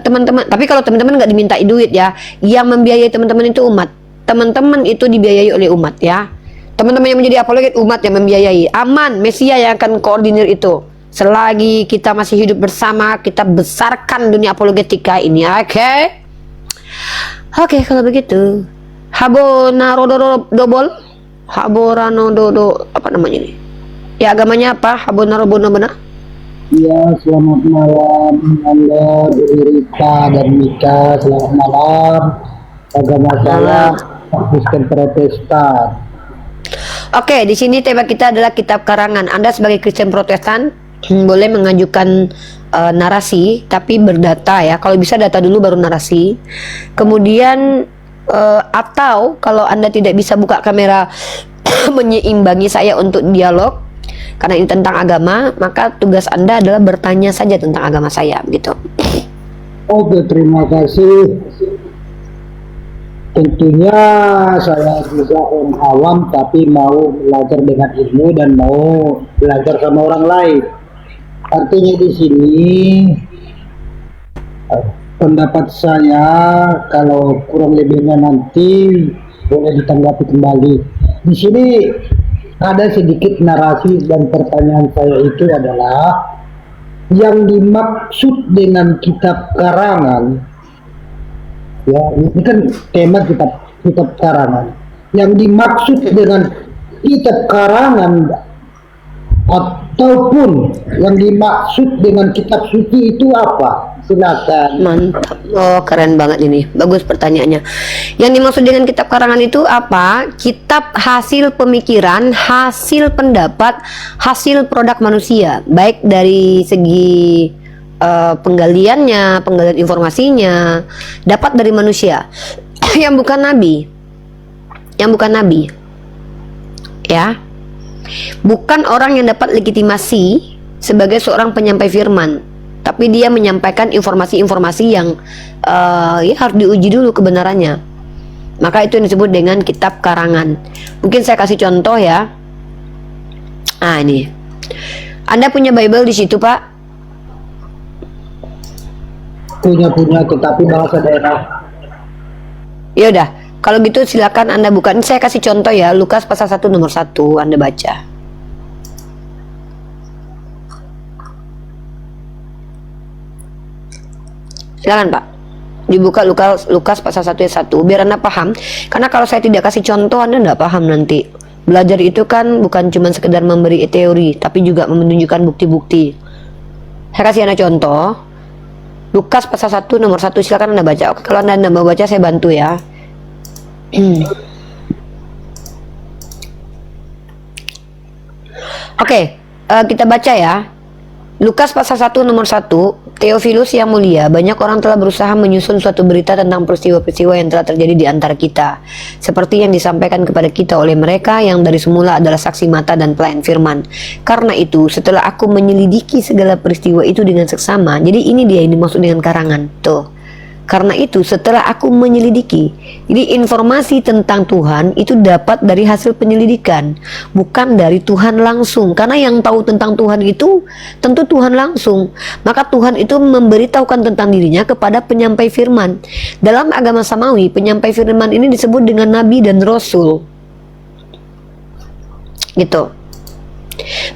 teman-teman. Tapi kalau teman-teman nggak diminta duit ya, yang membiayai teman-teman itu umat. Teman-teman itu dibiayai oleh umat ya. Teman-teman yang menjadi apologet umat yang membiayai. Aman, Mesia yang akan koordinir itu. Selagi kita masih hidup bersama, kita besarkan dunia apologetika ini. Oke, kalau begitu. Habonarodobol, Haboranododo, apa namanya ini? Ya, agamanya apa? Habonarodobona. Ya, selamat malam Anda, Rita dan Mika. Selamat malam. Agama saya Kristen Protestan. Oke, di sini tema kita adalah kitab karangan. Anda sebagai Kristen Protestan boleh mengajukan narasi, tapi berdata ya. Kalau bisa data dulu baru narasi. Kemudian atau kalau Anda tidak bisa buka kamera menyeimbangi saya untuk dialog karena ini tentang agama, maka tugas Anda adalah bertanya saja tentang agama saya gitu. Oke, terima kasih. Tentunya saya juga orang awam tapi mau belajar dengan ilmu dan mau belajar sama orang lain. Artinya di sini pendapat saya kalau kurang lebihnya nanti boleh ditanggapi kembali. Di sini ada sedikit narasi dan pertanyaan saya itu adalah yang dimaksud dengan kitab karangan. Ya, ini kan tema kitab karangan. Yang dimaksud dengan kitab karangan ataupun yang dimaksud dengan kitab suci itu apa? Silakan. Mantap. Oh, keren banget ini. Bagus pertanyaannya. Yang dimaksud dengan kitab karangan itu apa? Kitab hasil pemikiran, hasil pendapat, hasil produk manusia. Baik dari segi penggalian informasinya dapat dari manusia yang bukan nabi. Yang bukan nabi. Ya. Bukan orang yang dapat legitimasi sebagai seorang penyampai firman, tapi dia menyampaikan informasi-informasi yang ya harus diuji dulu kebenarannya. Maka itu yang disebut dengan kitab karangan. Mungkin saya kasih contoh ya. Nah, ini. Anda punya Bible di situ, Pak? Punya, tetapi bahasa daerah. Ya udah. Kalau gitu silakan Anda buka. Ini saya kasih contoh ya, Lukas pasal 1 nomor 1 Anda baca. Silakan Pak. Dibuka Lukas pasal 1 ayat 1 biar Anda paham. Karena kalau saya tidak kasih contoh Anda tidak paham nanti. Belajar itu kan bukan cuma sekedar memberi teori, tapi juga menunjukkan bukti-bukti. Saya kasih Anda contoh. Lukas pasal 1 nomor 1 silakan Anda baca. Oke, kalau Anda mau baca saya bantu ya. Oke, kita baca ya. Lukas pasal 1 nomor 1. Theophilus yang mulia, banyak orang telah berusaha menyusun suatu berita tentang peristiwa-peristiwa yang telah terjadi di antara kita, seperti yang disampaikan kepada kita oleh mereka yang dari semula adalah saksi mata dan pelayan firman. Karena itu, setelah aku menyelidiki segala peristiwa itu dengan seksama, jadi ini dia yang dimaksud dengan karangan. Tuh. Karena itu setelah aku menyelidiki, jadi informasi tentang Tuhan itu dapat dari hasil penyelidikan, bukan dari Tuhan langsung. Karena yang tahu tentang Tuhan itu tentu Tuhan langsung. Maka Tuhan itu memberitahukan tentang dirinya kepada penyampai firman. Dalam agama Samawi, penyampai firman ini disebut dengan nabi dan rasul. Gitu.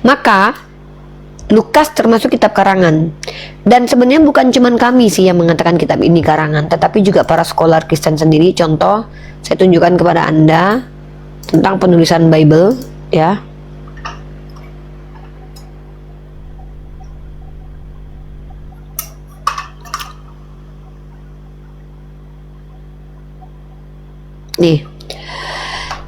Maka Lukas termasuk kitab karangan. Dan sebenarnya bukan cuma kami sih yang mengatakan kitab ini karangan, tetapi juga para scholar Kristen sendiri. Contoh, saya tunjukkan kepada Anda tentang penulisan Bible, ya. Nih,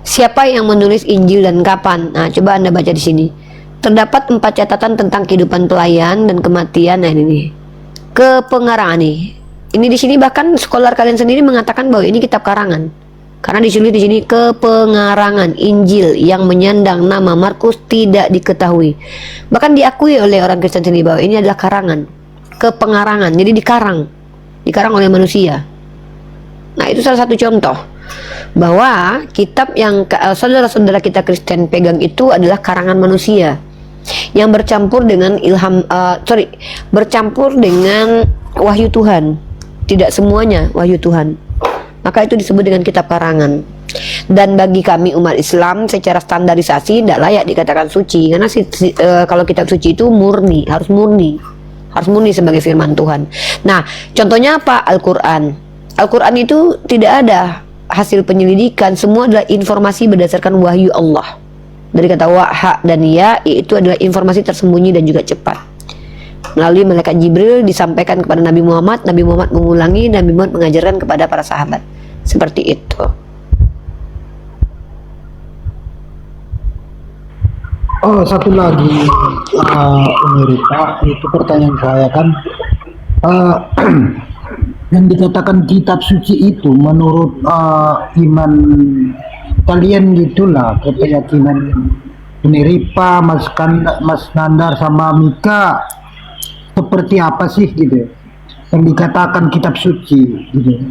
siapa yang menulis Injil dan kapan? Nah, coba Anda baca di sini. Terdapat 4 catatan tentang kehidupan pelayan dan kematian. Nah, ini nih. Kepengarangan nih. Ini di sini bahkan scholar kalian sendiri mengatakan bahwa ini kitab karangan. Karena ditulis di sini kepengarangan Injil yang menyandang nama Markus tidak diketahui. Bahkan diakui oleh orang Kristen sendiri bahwa ini adalah karangan. Kepengarangan. Jadi dikarang oleh manusia. Nah, itu salah satu contoh bahwa kitab yang saudara-saudara kita Kristen pegang itu adalah karangan manusia yang bercampur dengan bercampur dengan wahyu Tuhan. Tidak semuanya wahyu Tuhan. Maka itu disebut dengan kitab karangan. Dan bagi kami umat Islam secara standarisasi tidak layak dikatakan suci, karena kalau kitab suci itu murni, harus murni sebagai firman Tuhan. Nah, contohnya apa? Al-Quran. Al-Quran itu tidak ada hasil penyelidikan, semua adalah informasi berdasarkan wahyu Allah. Dari kata waha dan ya, itu adalah informasi tersembunyi dan juga cepat. Melalui malaikat Jibril disampaikan kepada Nabi Muhammad mengulangi, Nabi Muhammad mengajarkan kepada para sahabat. Seperti itu. Oh, satu lagi, Rita, itu pertanyaan saya kan, yang dikatakan kitab suci itu menurut iman kalian gitulah, keyakinan Ripa, Mas Nandar sama Mika, seperti apa sih gitu yang dikatakan kitab suci gitu.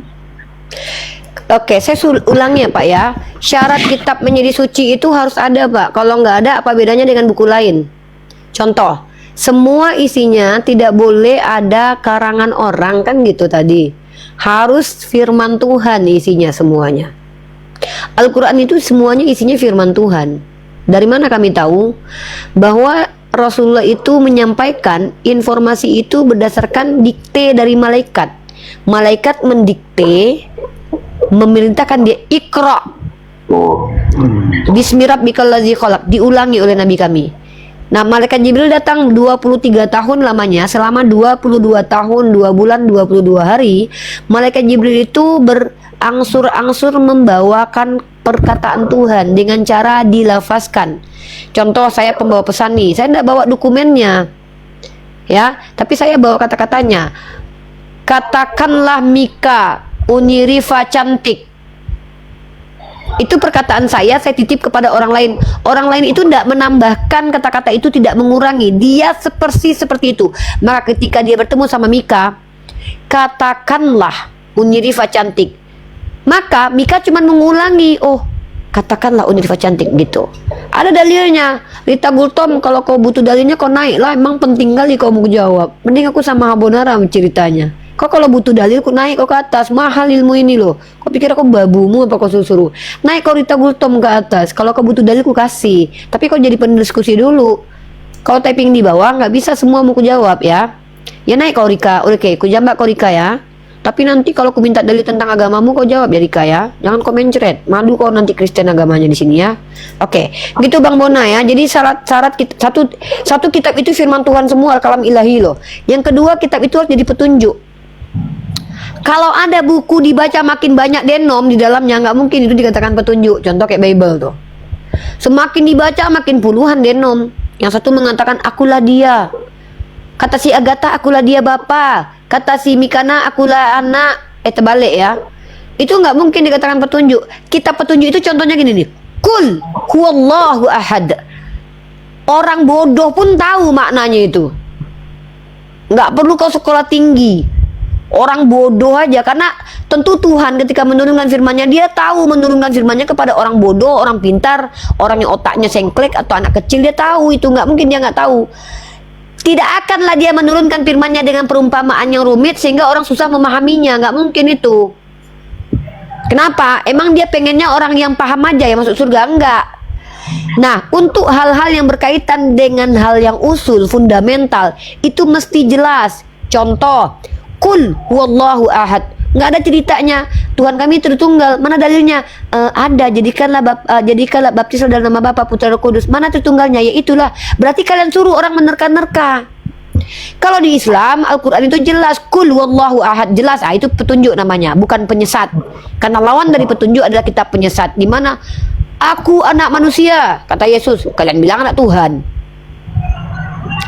Oke, saya ulangi ya Pak ya. Syarat kitab menjadi suci itu harus ada Pak. Kalau nggak ada, apa bedanya dengan buku lain? Contoh, semua isinya tidak boleh ada karangan orang, kan gitu tadi. Harus firman Tuhan isinya semuanya. Al-Quran itu semuanya isinya firman Tuhan. Dari mana kami tahu bahwa Rasulullah itu menyampaikan informasi itu berdasarkan dikte dari malaikat. Malaikat mendikte, memerintahkan dia Iqra. Bismi rabbikal ladzi khalaq, diulangi oleh Nabi kami. Nah, malaikat Jibril datang 23 tahun lamanya, selama 22 tahun, 2 bulan, 22 hari. Malaikat Jibril itu berangsur-angsur membawakan perkataan Tuhan dengan cara dilafazkan. Contoh, saya pembawa pesan nih, saya tidak bawa dokumennya ya, tapi saya bawa kata-katanya. Katakanlah Mika, Unirifa cantik. Itu perkataan saya titip kepada orang lain. Orang lain itu tidak menambahkan kata-kata itu, tidak mengurangi. Dia persis seperti itu. Maka ketika dia bertemu sama Mika, katakanlah Unirifa cantik. Maka Mika cuma mengulangi, oh katakanlah Unirifa cantik gitu. Ada dalilnya. Rita Gultom, kalau kau butuh dalilnya kau naik lah. Emang penting kali kau mau jawab. Mending aku sama Habonara ceritanya. Kau kalau butuh dalil, kau naik kau ke atas. Mahal ilmu ini loh. Kau pikir aku babumu apa kau suruh? Naik kau Rita Gultom ke atas. Kalau kau butuh dalil, ku kasih. Tapi kau jadi pendiskusi dulu. Kau typing di bawah, nggak bisa semua mau ku jawab ya. Ya naik kau Rika. Oke, ku jambak kau Rika ya. Tapi nanti kalau ku minta dalil tentang agamamu, kau jawab ya Rika ya. Jangan komen ceret. Malu kau nanti Kristen agamanya di sini ya. Oke, gitu Bang Bona ya. Jadi syarat satu kitab itu firman Tuhan semua, kalam ilahi loh. Yang kedua, kitab itu harus jadi petunjuk. Kalau ada buku dibaca makin banyak denom di dalamnya, nggak mungkin itu dikatakan petunjuk. Contoh kayak Bible tuh. Semakin dibaca makin puluhan denom. Yang satu mengatakan akulah dia. Kata si Agatha akulah dia bapa. Kata si Mikana akulah anak. Terbalik ya. Itu nggak mungkin dikatakan petunjuk. Kitab petunjuk itu contohnya gini nih. Kul huwallahu ahad. Orang bodoh pun tahu maknanya itu. Nggak perlu kau sekolah tinggi. Orang bodoh aja, karena tentu Tuhan ketika menurunkan firman-Nya, dia tahu menurunkan firman-Nya kepada orang bodoh, orang pintar, orang yang otaknya sengklek atau anak kecil, dia tahu itu. Nggak mungkin dia nggak tahu. Tidak akanlah dia menurunkan firman-Nya dengan perumpamaan yang rumit sehingga orang susah memahaminya. Nggak mungkin itu. Kenapa? Emang dia pengennya orang yang paham aja yang masuk surga? Enggak. Nah, untuk hal-hal yang berkaitan dengan hal yang usul, fundamental, itu mesti jelas. Contoh, Kul huwallahu ahad. Nggak ada ceritanya Tuhan kami Tritunggal. Mana dalilnya? Ada. Jadikanlah baptislah dalam nama Bapa, Putra, Roh Kudus. Mana Tritunggalnya? Ya itulah. Berarti kalian suruh orang menerka-nerka. Kalau di Islam, Al-Quran itu jelas, Qul wallahu ahad, jelas. Itu petunjuk namanya, bukan penyesat. Karena lawan dari petunjuk adalah kitab penyesat, di mana aku anak manusia, kata Yesus, kalian bilang anak Tuhan.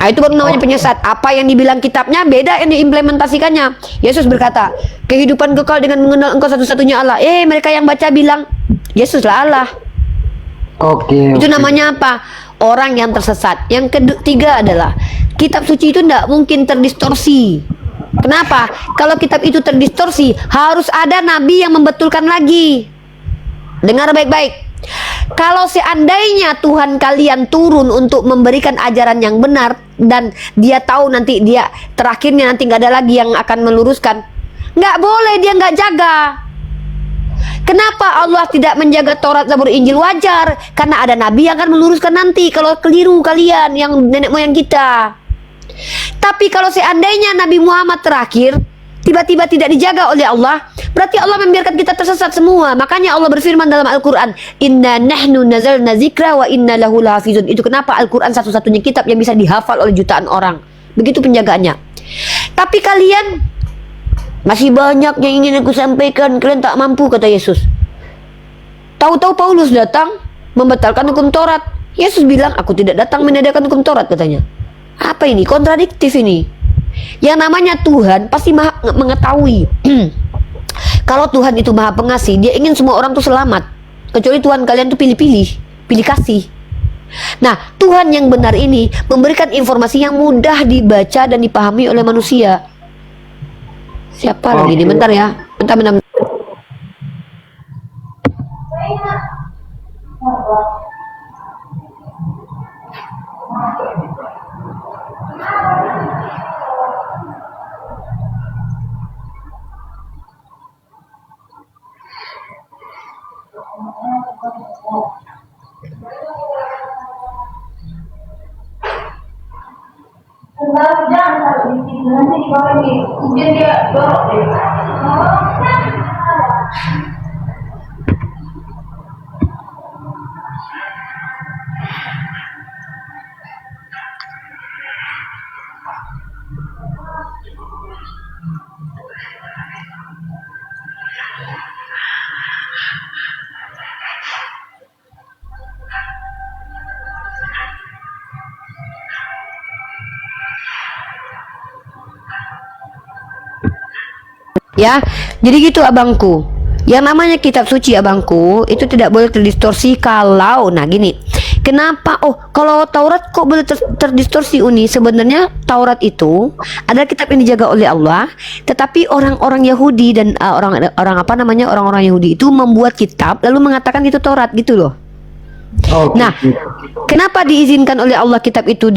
Itu baru namanya penyesat. Apa yang dibilang kitabnya beda yang diimplementasikannya. Yesus berkata, kehidupan kekal dengan mengenal Engkau satu-satunya Allah. Mereka yang baca bilang Yesus lah Allah. Itu namanya apa? Orang yang tersesat. Yang ketiga adalah kitab suci itu tidak mungkin terdistorsi. Kenapa? Kalau kitab itu terdistorsi, harus ada nabi yang membetulkan lagi. Dengar baik-baik. Kalau seandainya Tuhan kalian turun untuk memberikan ajaran yang benar, dan dia tahu nanti dia terakhirnya nanti nggak ada lagi yang akan meluruskan, nggak boleh dia nggak jaga. Kenapa Allah tidak menjaga Taurat, Zabur, Injil? Wajar, karena ada nabi yang akan meluruskan nanti kalau keliru kalian yang nenek moyang kita. Tapi kalau seandainya Nabi Muhammad terakhir tiba-tiba tidak dijaga oleh Allah, berarti Allah membiarkan kita tersesat semua. Makanya Allah berfirman dalam Al-Quran, Inna nahnu nazalna zikra wa inna lahu lahafizun. Itu kenapa Al-Quran satu-satunya kitab yang bisa dihafal oleh jutaan orang. Begitu penjagaannya. Tapi kalian, masih banyak yang ingin aku sampaikan, kalian tak mampu, kata Yesus. Tahu-tahu Paulus datang membatalkan hukum Taurat. Yesus bilang, aku tidak datang menadakan hukum Taurat, katanya. Apa ini? Kontradiktif ini. Yang namanya Tuhan pasti maha mengetahui. Kalau Tuhan itu maha pengasih, dia ingin semua orang tuh selamat. Kecuali Tuhan kalian tuh pilih-pilih, pilih kasih. Nah, Tuhan yang benar ini memberikan informasi yang mudah dibaca dan dipahami oleh manusia. Siapa lagi ini? Bentar ya. Bentar. Nanti di bawah ini, kemudian dia dorong deh. Ya, jadi gitu abangku. Yang namanya kitab suci abangku itu tidak boleh terdistorsi kalau, nah gini. Kenapa? Kalau Taurat kok boleh terdistorsi Uni? Sebenarnya Taurat itu adalah kitab yang dijaga oleh Allah, tetapi orang-orang Yahudi dan orang-orang Yahudi itu membuat kitab lalu mengatakan itu Taurat gitu loh. Nah, kenapa diizinkan oleh Allah kitab itu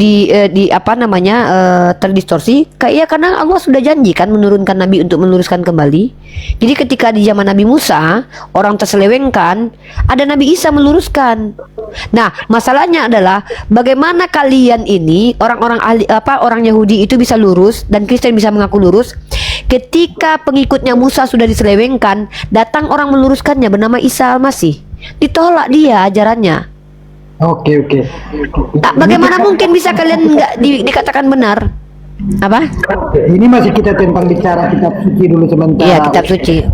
terdistorsi? Karena Allah sudah janjikan menurunkan Nabi untuk meluruskan kembali. Jadi ketika di zaman Nabi Musa orang terselewengkan, ada Nabi Isa meluruskan. Nah, masalahnya adalah bagaimana kalian ini orang Yahudi itu bisa lurus dan Kristen bisa mengaku lurus ketika pengikutnya Musa sudah diselewengkan, datang orang meluruskannya bernama Isa Al-Masih. Ditolak dia ajarannya. Oke. Bagaimana mungkin bisa kalian nggak dikatakan benar? Apa? Ini masih kita tentang bicara kitab suci dulu sebentar. Iya, kitab suci.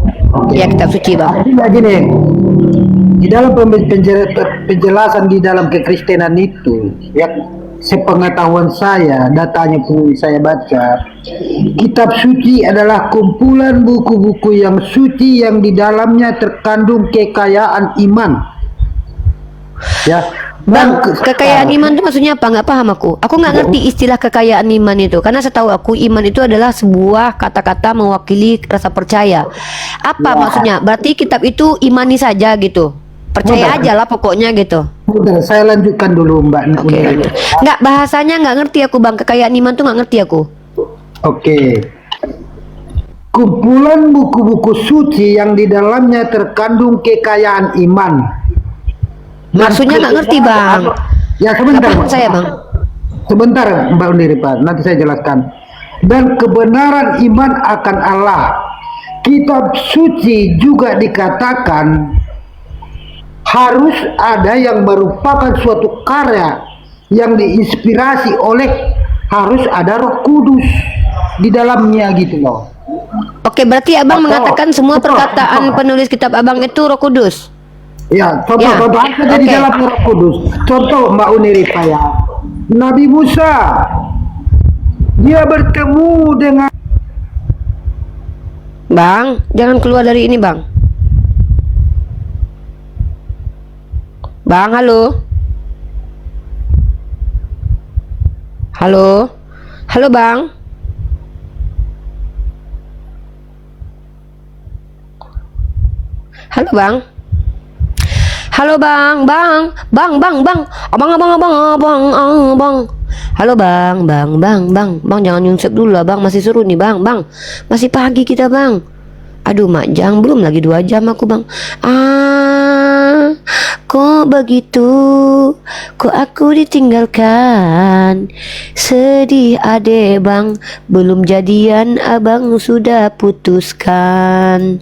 Iya, kitab suci, Bang. Gini, di dalam penjelasan di dalam kekristenan itu, ya sepengetahuan saya, datanya pun saya baca, kitab suci adalah kumpulan buku-buku yang suci yang di dalamnya terkandung kekayaan iman. Ya, Bang, kekayaan iman itu maksudnya apa? Nggak paham aku. Aku nggak ngerti istilah kekayaan iman itu. Karena setahu aku iman itu adalah sebuah kata-kata mewakili rasa percaya. Apa maksudnya? Berarti kitab itu imani saja gitu. Percaya aja lah pokoknya gitu. Udah, saya lanjutkan dulu Mbak. Nggak, bahasanya nggak ngerti aku Bang. Kekayaan iman tuh nggak ngerti aku. Oke. Kumpulan buku-buku suci yang di dalamnya terkandung kekayaan iman. Maksudnya nggak ngerti Bang. Ya sebentar. Apa saya Bang? Sebentar Mbak Uniripa, nanti saya jelaskan. Dan kebenaran iman akan Allah. Kitab suci juga dikatakan harus ada yang merupakan suatu karya yang diinspirasi oleh harus ada Roh Kudus di dalamnya gitu loh. Oke, berarti abang Betul. mengatakan semua Betul. perkataan penulis kitab abang itu Roh Kudus. Ya, contoh Ya, aja di oke. dalam Roh Kudus. Contoh Mbak Uniripa ya. Nabi Musa dia bertemu dengan Bang, jangan keluar dari ini, Bang. Bang, halo. Halo. Halo, Bang. Halo, Bang. Halo, Bang. Bang. Bang, Bang, Bang. Abang. Halo, Bang. Bang, jangan nyungsep dulu lah, Bang. Masih seru nih, Bang. Masih pagi kita, Bang. Aduh, Mak Jang, belum lagi 2 jam aku, Bang. Kok begitu? Kok aku ditinggalkan? Sedih ade, Bang. Belum jadian, abang sudah putuskan.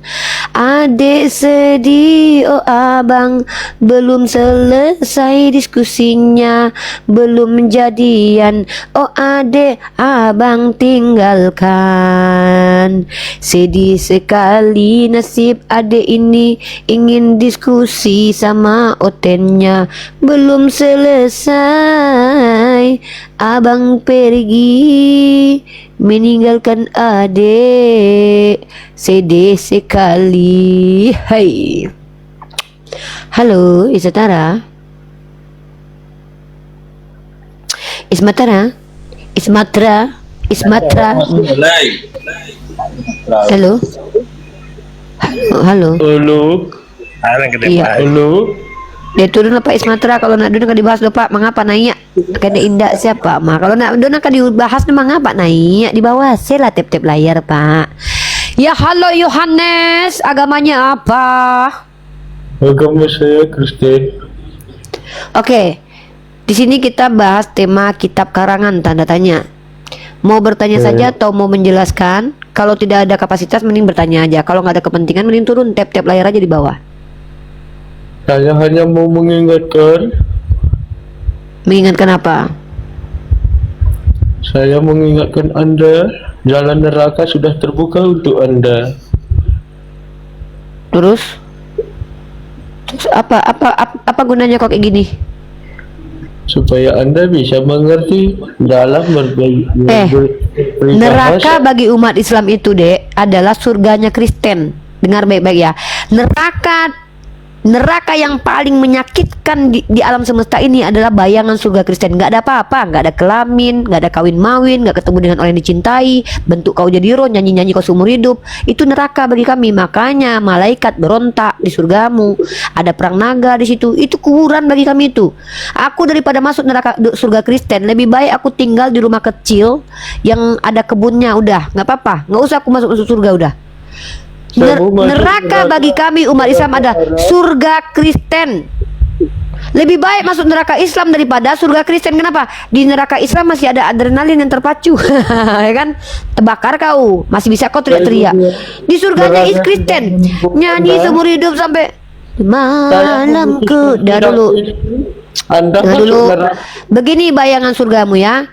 Adek sedih, oh abang. Belum selesai diskusinya. Belum jadian, oh adek, abang tinggalkan. Sedih sekali nasib adek ini. Ingin diskusi sama otennya. Belum selesai, abang pergi meninggalkan adek. Sedih sekali. Hai. Halo, Ismatara. Ismatra. Halo. Halo. Iya. Dia turun Pak Ismatra, kalau nak duduk dibahas lho Pak, mengapa naik? Kena indak siapa mah. Kalau nak duduk dibahas mengapa naik di bawah? Saya tap layar Pak. Ya halo Yohanes, agamanya apa? Agama saya Kristen. Oke. Di sini kita bahas tema kitab karangan tanda tanya. Mau bertanya saja atau mau menjelaskan? Kalau tidak ada kapasitas mending bertanya aja. Kalau nggak ada kepentingan mending turun tap layar aja di bawah. Saya hanya mau mengingatkan. Mengingatkan apa? Saya mengingatkan Anda, jalan neraka sudah terbuka untuk Anda. Terus apa gunanya kok kayak gini? Supaya Anda bisa mengerti dalam peribahasa. Neraka bagi umat Islam itu, Dek, adalah surganya Kristen. Dengar baik-baik ya. Neraka yang paling menyakitkan di alam semesta ini adalah bayangan surga Kristen. Nggak ada apa-apa, nggak ada kelamin, nggak ada kawin-mawin, nggak ketemu dengan orang yang dicintai, bentuk kau jadi roh, nyanyi-nyanyi kau seumur hidup. Itu neraka bagi kami. Makanya malaikat berontak di surgamu. Ada perang naga di situ. Itu kuburan bagi kami itu. Aku daripada masuk neraka surga Kristen, lebih baik aku tinggal di rumah kecil yang ada kebunnya. Udah, nggak apa-apa. Nggak usah aku masuk surga udah. Neraka bagi kami umat Islam ada surga Kristen. Lebih baik masuk neraka Islam daripada surga Kristen. Kenapa? Di neraka Islam masih ada adrenalin yang terpacu. Ya kan? Terbakar kau, masih bisa kau teriak-teriak. Di surganya Kristen, nyanyi seumur hidup sampai malamku. Dah dulu. Begini bayangan surgamu ya.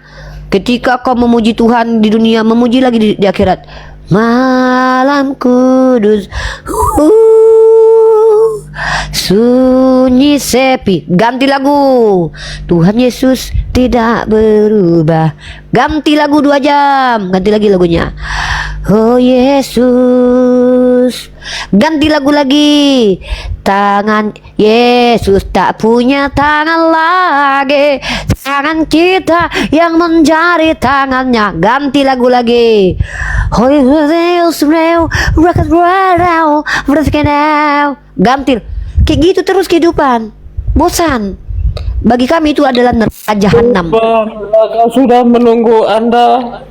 Ketika kau memuji Tuhan di dunia, memuji lagi di akhirat. Malam kudus, sunyi sepi. Ganti lagu. Tuhan Yesus tidak berubah. Ganti lagu 2 jam. Ganti lagi lagunya. Oh Yesus. Ganti lagu lagi. Tangan Yesus tak punya tangan lagi. Tangan kita yang mencari tangannya. Ganti lagu lagi. Oh Yesus, ganti. Kayak gitu terus kehidupan. Bosan. Bagi kami itu adalah neraka jahanam. Neraka sudah menunggu Anda.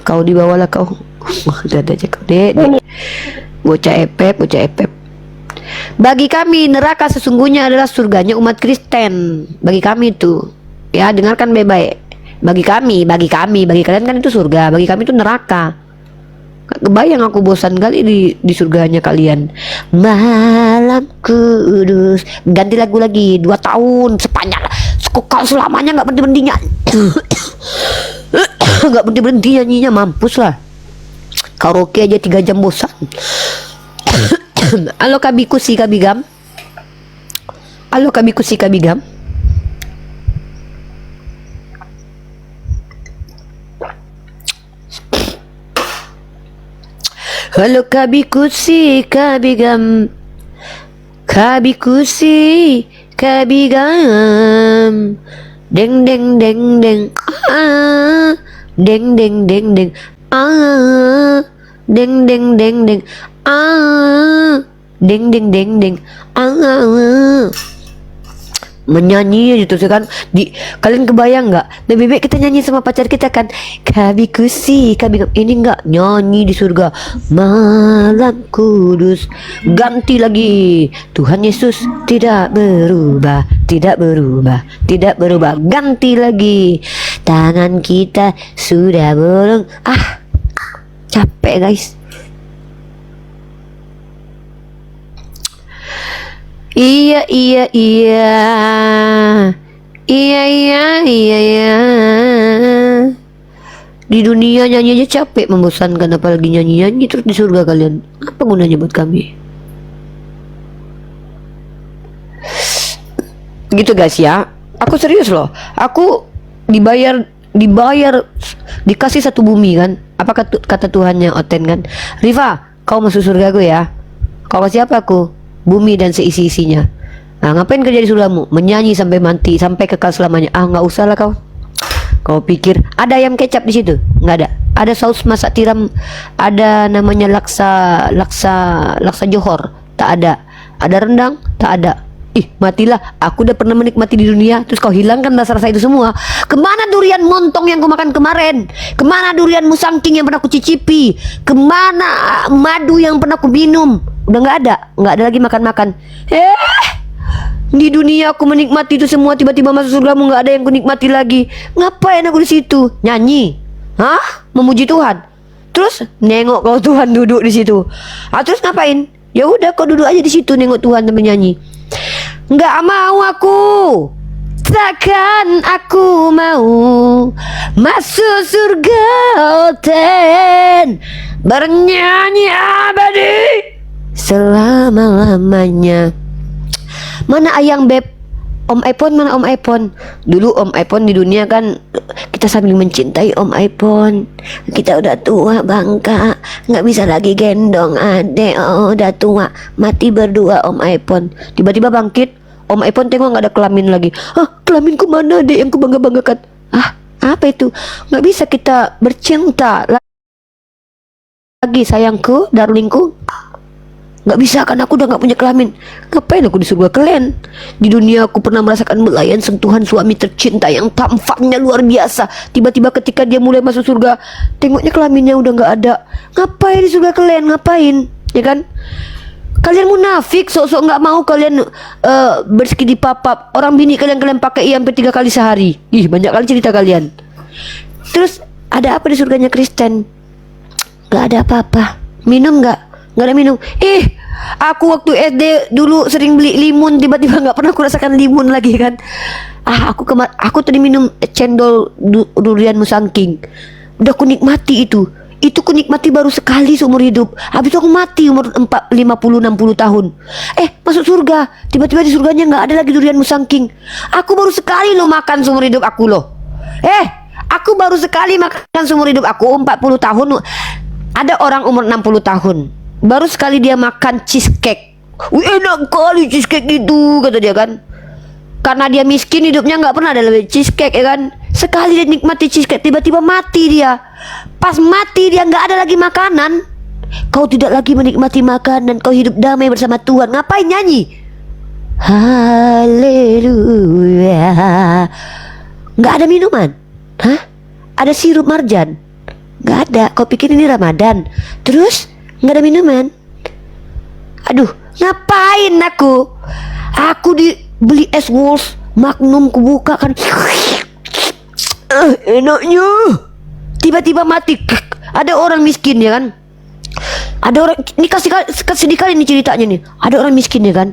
Kau dibawalah kau. Udah aja kau dek. Bocah epep. Bagi kami neraka sesungguhnya adalah surganya umat Kristen. Bagi kami itu. Ya, dengarkan baik-baik. Bagi kalian kan itu surga. Bagi kami itu neraka. Kebayang aku bosan kali di surganya kalian. Malam kudus. Ganti lagu lagi 2 tahun sepanjang. Kok selamanya nggak berhenti-berhentinya. Nggak berhenti nyanyinya, mampus lah. Karaoke aja 3 jam bosan. Halo kabikusi kabigam. Halo kabikusi kabigam. Halo kabikusi kabigam. Kabikusi kabigam. Deng deng deng deng. Ah. Deng deng deng deng. Ah. Deng deng deng deng. Ah. Deng deng deng deng. Ah. Menyanyi gitu kan. Kalian kebayang nggak? Lebih baik kita nyanyi sama pacar kita kan. Kabikusi kabigam. Ini nggak nyanyi di surga. Malam kudus. Ganti lagi. Tuhan Yesus tidak berubah, tidak berubah, tidak berubah. Ganti lagi. Tangan kita sudah bolong. Ah, capek guys. Iya iya iya. Iya iya iya iya. Di dunia nyanyi aja capek, membosankan, apalagi nyanyi-nyanyi terus di surga kalian. Apa gunanya buat kami? Gitu guys ya. Aku serius loh. Aku dibayar dikasih satu bumi kan. Apa kata Tuhannya Oten kan? Riva, kau masuk surga aku ya. Kau kasih apa aku? Bumi dan seisi-isinya. Nah, ngapain kerja di surgamu? Menyanyi sampai mati, sampai kekal selamanya. Ah, nggak usah lah kau. Kau pikir ada ayam kecap di situ? Nggak ada. Ada saus masak tiram, ada namanya laksa Johor, tak ada. Ada rendang, tak ada. Ih, matilah. Aku udah pernah menikmati di dunia, terus kau hilangkan rasa-rasa itu semua. Kemana durian montong yang kau makan kemarin? Kemana durian musangking yang pernah aku cicipi? Kemana madu yang pernah aku minum? Udah nggak ada lagi makan-makan. Di dunia aku menikmati itu semua, tiba-tiba masuk surgamu nggak ada yang ku nikmati lagi. Ngapain aku di situ? Nyanyi? Hah? Memuji Tuhan? Terus nengok kau Tuhan duduk di situ. Ah, terus ngapain? Ya udah kau duduk aja di situ nengok Tuhan dan menyanyi. Nggak mau aku. Takkan aku mau masuk surga Oten, bernyanyi abadi selama-lamanya. Mana ayang beb? Om iPhone, mana Om iPhone? Dulu Om iPhone di dunia kan kita sambil mencintai Om iPhone. Kita udah tua bangka, nggak bisa lagi gendong adek. Oh, udah tua, mati berdua Om iPhone. Tiba-tiba bangkit, Om iPhone tengok nggak ada kelamin lagi. Ah, kelaminku mana adek yang ku bangga-banggakan? Ah, apa itu? Nggak bisa kita bercinta lagi sayangku, darlingku. Nggak bisa kan, aku udah nggak punya kelamin. Ngapain aku di surga kalian? Di dunia aku pernah merasakan belayan sentuhan suami tercinta yang tampaknya luar biasa. Tiba-tiba ketika dia mulai masuk surga, tengoknya kelaminnya udah nggak ada. Ngapain di surga kalian? Ngapain? Ya kan? Kalian munafik, sok-sok nggak mau kalian bersekidi papap. Orang bini kalian pakai sampai 3 kali sehari. Ih, banyak kali cerita kalian. Terus ada apa di surganya Kristen? Nggak ada apa-apa. Minum nggak? Nggak ada minum. Aku waktu SD dulu sering beli limun, tiba-tiba nggak pernah aku rasakan limun lagi kan. Aku tadi minum cendol durian musangking. Udah aku nikmati itu. Itu ku nikmati baru sekali seumur hidup. Habis itu aku mati umur 50-60 tahun. Masuk surga. Tiba-tiba di surganya nggak ada lagi durian musangking. Aku baru sekali lo makan seumur hidup aku loh. Aku baru sekali makan seumur hidup aku 40 tahun. Ada orang umur 60 tahun baru sekali dia makan cheesecake. Wih, enak kali cheesecake itu, kata dia kan. Karena dia miskin, hidupnya nggak pernah ada lebih cheesecake ya kan. Sekali dia nikmati cheesecake, tiba-tiba mati dia. Pas mati dia nggak ada lagi makanan. Kau tidak lagi menikmati makanan, kau hidup damai bersama Tuhan. Ngapain nyanyi? Haleluya. Nggak ada minuman? Hah? Ada sirup marjan? Nggak ada. Kau pikir ini Ramadan? Terus nggak ada minuman. Aduh, ngapain aku? Aku beli es Wolf Magnum, kubuka kan. Enaknya. Tiba-tiba mati. Ada orang miskin ya kan. Ada orang, ini sedih kali nih ceritanya nih. Ada orang miskin ya kan.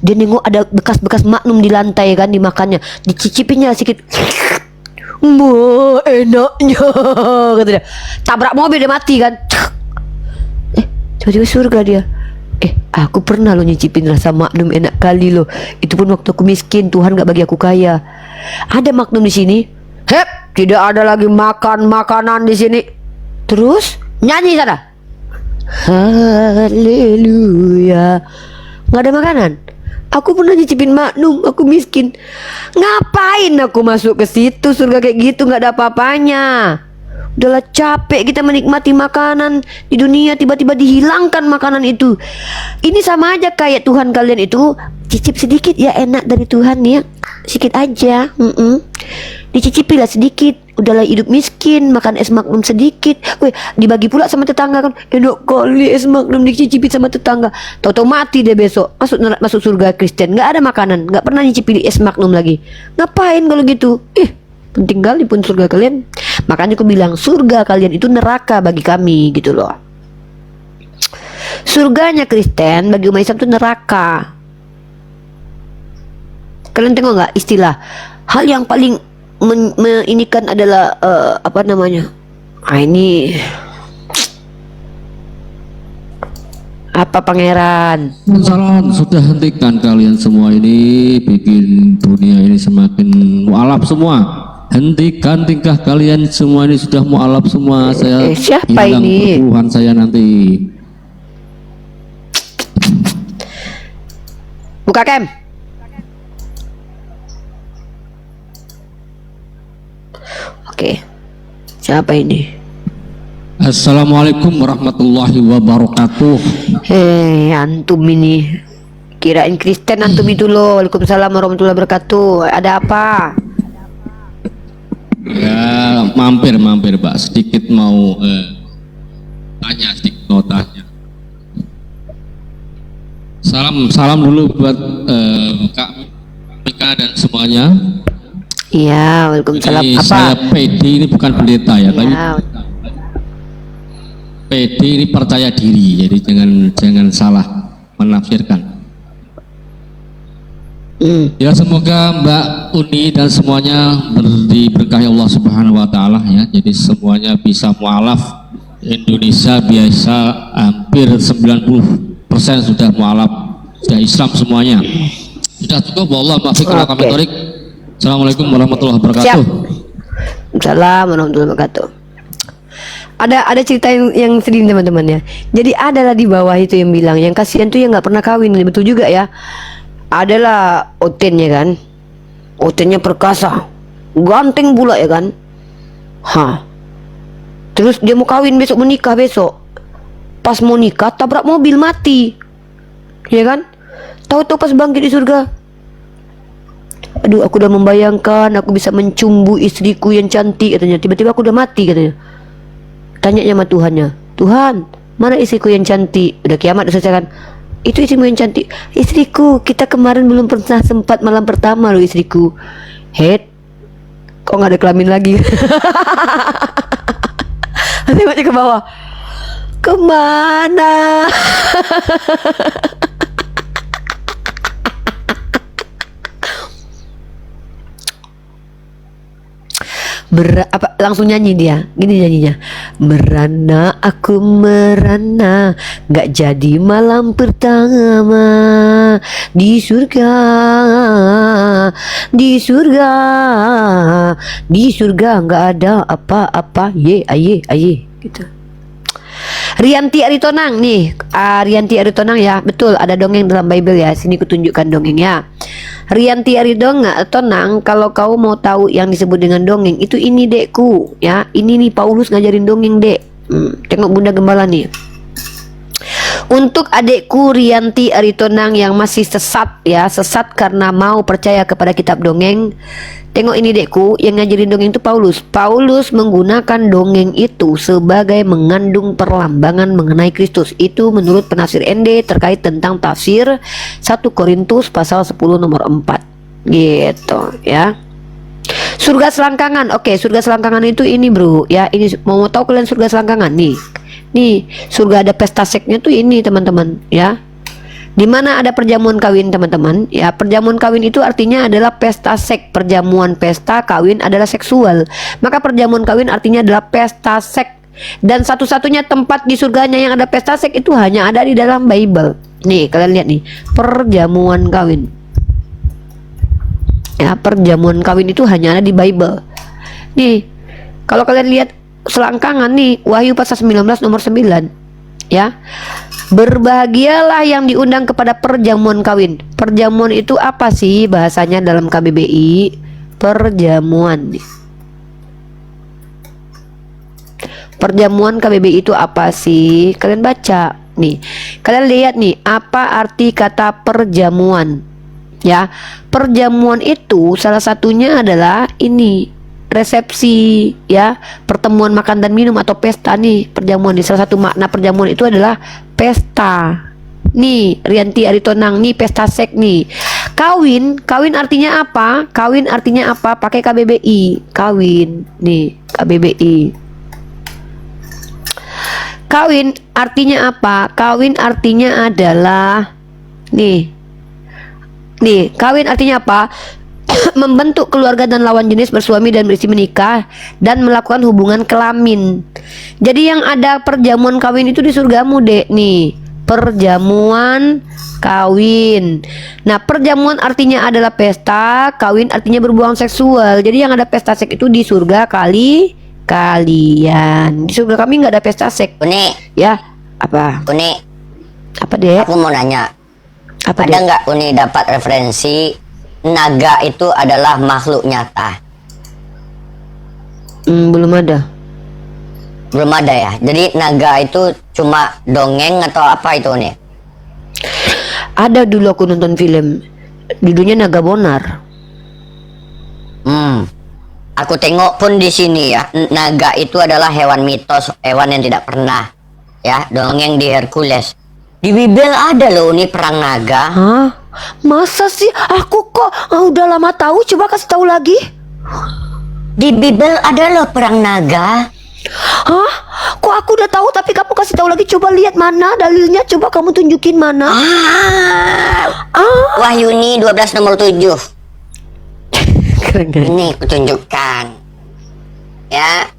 Dia nengok ada bekas-bekas Magnum di lantai kan, dimakannya, dicicipinya sedikit. Enaknya kata dia. Tabrak mobil dia mati kan. Tiba-tiba surga dia. Aku pernah lo nyicipin rasa Magnum, enak kali lo. Itu pun waktu aku miskin, Tuhan gak bagi aku kaya. Ada Magnum di sini. Hep, tidak ada lagi makan makanan di sini. Terus nyanyi sana. Haleluya. Nggak ada makanan. Aku pernah nyicipin Magnum, aku miskin. Ngapain aku masuk ke situ? Surga kayak gitu nggak ada apa-apanya. Udahlah, capek kita menikmati makanan di dunia, tiba-tiba dihilangkan makanan itu. Ini sama aja kayak Tuhan kalian itu cicip sedikit ya, enak dari Tuhan ya, sedikit aja. Dicicipilah sedikit. Udahlah, hidup miskin, makan es Magnum sedikit. Weh, dibagi pula sama tetangga kan. Enak kali es Magnum dicicipin sama tetangga. Tahu-tahu mati deh besok. Masuk surga Kristen. Nggak ada makanan, nggak pernah nyicipin es Magnum lagi. Ngapain kalau gitu? Penting kali pun surga kalian. Makanya aku bilang surga kalian itu neraka bagi kami gitu loh. Surganya Kristen bagi umat Islam itu neraka. Kalian tengok nggak istilah hal yang paling inikan adalah apa namanya? Ini apa pangeran? Salam, sudah hentikan kalian semua ini, bikin dunia ini semakin mualaf semua. Hentikan tingkah kalian semua ini, sudah mualaf semua. Saya siapa hilang ini? perpuluhan saya nanti. Buka cam. Oke. Siapa ini? Assalamualaikum warahmatullahi wabarakatuh. Antum ini. Kirain Kristen antum itu loh. Waalaikumsalam warahmatullahi wabarakatuh. Ada apa? Ya, mampir Pak, sedikit mau tanya, sedikit mau tanya. Salam dulu buat Kak Mika dan semuanya. Iya, waalaikumsalam. Ini Apa? saya PD, ini bukan pendeta ya, tapi PD ini percaya diri, jadi jangan salah menafsirkan. Ya, semoga Mbak Uni dan semuanya diberkahi Allah Subhanahu wa taala ya. Jadi semuanya bisa mualaf. Indonesia biasa hampir 90% sudah mualaf, sudah Islam semuanya. Sudah cukup, wallah muwaffiq ila aqwamit thoriq. Assalamualaikum warahmatullahi wabarakatuh. Assalamualaikum warahmatullahi wabarakatuh. Ada cerita yang sedih teman-teman ya. Jadi adalah di bawah itu yang bilang yang kasihan tuh yang nggak pernah kawin. Betul juga ya. Adalah Otennya kan. Otennya perkasa, ganteng pula ya kan. Terus dia mau kawin besok, menikah besok. Pas mau nikah tabrak mobil mati. Ya kan? Tahu-tahu pas bangkit di surga, aduh, aku udah membayangkan aku bisa mencumbu istriku yang cantik katanya. Tiba-tiba aku udah mati katanya. Tanya sama Tuhannya, Tuhan, mana istriku yang cantik? Udah kiamat udah selesai kan? Itu istrimu yang cantik. Istriku, kita kemarin belum pernah sempat malam pertama loh istriku. Kok nggak ada kelamin lagi? Tengoknya ke bawah. Kemana? Langsung nyanyi dia, gini nyanyinya. Merana aku merana, gak jadi malam pertama di surga, di surga, di surga gak ada apa-apa, aye gitu. Rianti Aritonang nih, Rianti Aritonang ya, betul ada dongeng dalam Bible ya. Sini kutunjukkan dongengnya. Rianti Aritonang, kalau kau mau tahu yang disebut dengan dongeng itu ini dekku ya. Ini nih Paulus ngajarin dongeng dek. Tengok Bunda Gembala nih. Untuk adekku Rianti Aritonang yang masih sesat ya, sesat karena mau percaya kepada kitab dongeng. Tengok ini dekku, yang ngajarin dongeng itu Paulus. Paulus menggunakan dongeng itu sebagai mengandung perlambangan mengenai Kristus. Itu menurut penafsir ND terkait tentang tafsir 1 Korintus pasal 10 nomor 4. Gitu ya. Surga selangkangan. Oke, surga selangkangan itu ini bro ya. Ini mau tahu kalian surga selangkangan nih. Nih, surga ada pesta seksnya tuh ini teman-teman ya. Di mana ada perjamuan kawin, teman-teman? Ya, perjamuan kawin itu artinya adalah pesta seks. Perjamuan pesta kawin adalah seksual. Maka perjamuan kawin artinya adalah pesta seks. Dan satu-satunya tempat di surganya yang ada pesta seks itu hanya ada di dalam Bible. Nih, kalian lihat nih, perjamuan kawin. Ya, perjamuan kawin itu hanya ada di Bible. Nih, kalau kalian lihat selangkangan nih, Wahyu pasal 19 nomor 9. Ya, berbahagialah yang diundang kepada perjamuan kawin. Perjamuan itu apa sih bahasanya dalam KBBI? Perjamuan. Perjamuan KBBI itu apa sih? Kalian baca nih. Kalian lihat nih, apa arti kata perjamuan? Ya, perjamuan itu salah satunya adalah ini, resepsi, ya, pertemuan makan dan minum atau pesta nih. Perjamuan nih, salah satu makna perjamuan itu adalah pesta. Nih, Rianti Aritonang nih, pesta seks nih. Kawin, kawin artinya apa? Kawin artinya apa? Pakai KBBI. Kawin nih, KBBI. Kawin artinya apa? Kawin artinya adalah nih, kawin artinya apa? Membentuk keluarga dan lawan jenis bersuami dan beristri menikah dan melakukan hubungan kelamin. Jadi yang ada perjamuan kawin itu di surgamu, Dek. Nih, perjamuan kawin. Nah, perjamuan artinya adalah pesta, kawin artinya berhubungan seksual. Jadi yang ada pesta seks itu di surga kalian. Di surga kami nggak ada pesta seks. Uni, Ya, apa? Uni, Apa, Dek? aku mau nanya, Apa, ada Dek? nggak Uni dapat referensi naga itu adalah makhluk nyata? Belum ada. Belum ada ya. Jadi naga itu cuma dongeng atau apa itu nih? Ada dulu aku nonton film, judulnya Naga Bonar. Aku tengok pun di sini ya, naga itu adalah hewan mitos, hewan yang tidak pernah ya dongeng di Hercules. Di Bible ada loh nih perang naga. Hah? Masa sih? Aku kok udah lama tahu, coba kasih tahu lagi. Di Bible ada loh perang naga. Hah? Kok aku udah tahu tapi kamu kasih tahu lagi? Coba lihat mana dalilnya, coba kamu tunjukin mana. Wahyuni 12 nomor 7. Keren. Ini kutunjukkan ya.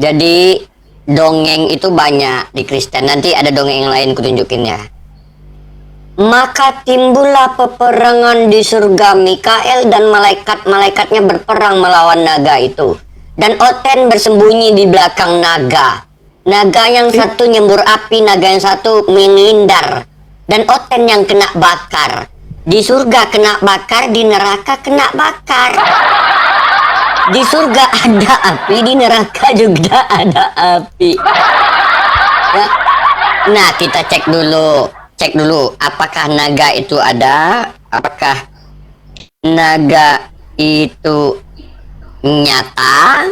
Jadi dongeng itu banyak di Kristen. Nanti ada dongeng yang lain kutunjukin ya. Maka timbullah peperangan di surga. Mikael dan malaikat-malaikatnya berperang melawan naga itu. Dan Oten bersembunyi di belakang naga. Naga yang satu nyembur api, naga yang satu menghindar. Dan Oten yang kena bakar. Di surga kena bakar, di neraka kena bakar. Di surga ada api, di neraka juga ada api. Ya. Nah, kita cek dulu apakah naga itu ada, apakah naga itu nyata.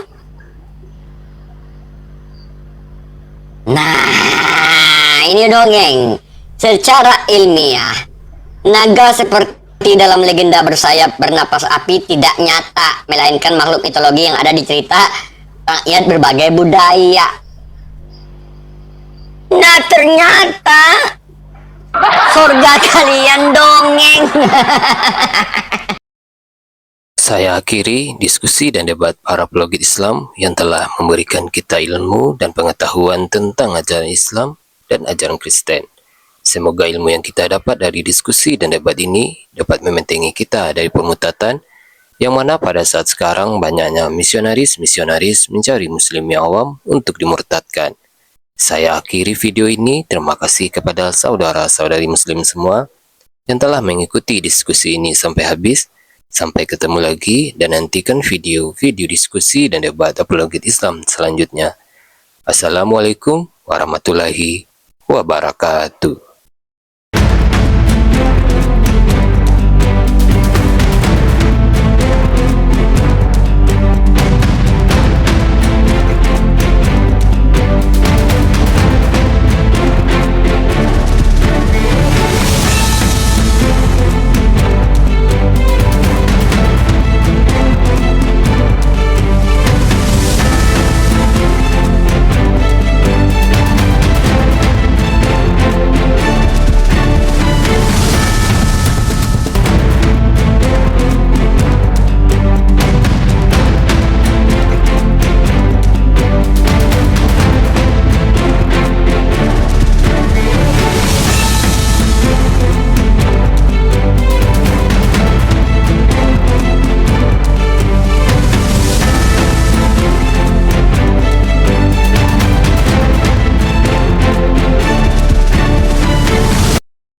Nah, ini dongeng secara ilmiah. Naga seperti dalam legenda bersayap bernapas api tidak nyata, melainkan makhluk mitologi yang ada di cerita rakyat berbagai budaya. Nah, ternyata surga kalian dongeng. Saya akhiri diskusi dan debat para apologet Islam yang telah memberikan kita ilmu dan pengetahuan tentang ajaran Islam dan ajaran Kristen. Semoga ilmu yang kita dapat dari diskusi dan debat ini dapat membentengi kita dari permutatan yang mana pada saat sekarang banyaknya misionaris-misionaris mencari muslim yang awam untuk dimurtadkan. Saya akhiri video ini. Terima kasih kepada saudara-saudari muslim semua yang telah mengikuti diskusi ini sampai habis. Sampai ketemu lagi dan nantikan video-video diskusi dan debat apologet Islam selanjutnya. Assalamualaikum warahmatullahi wabarakatuh.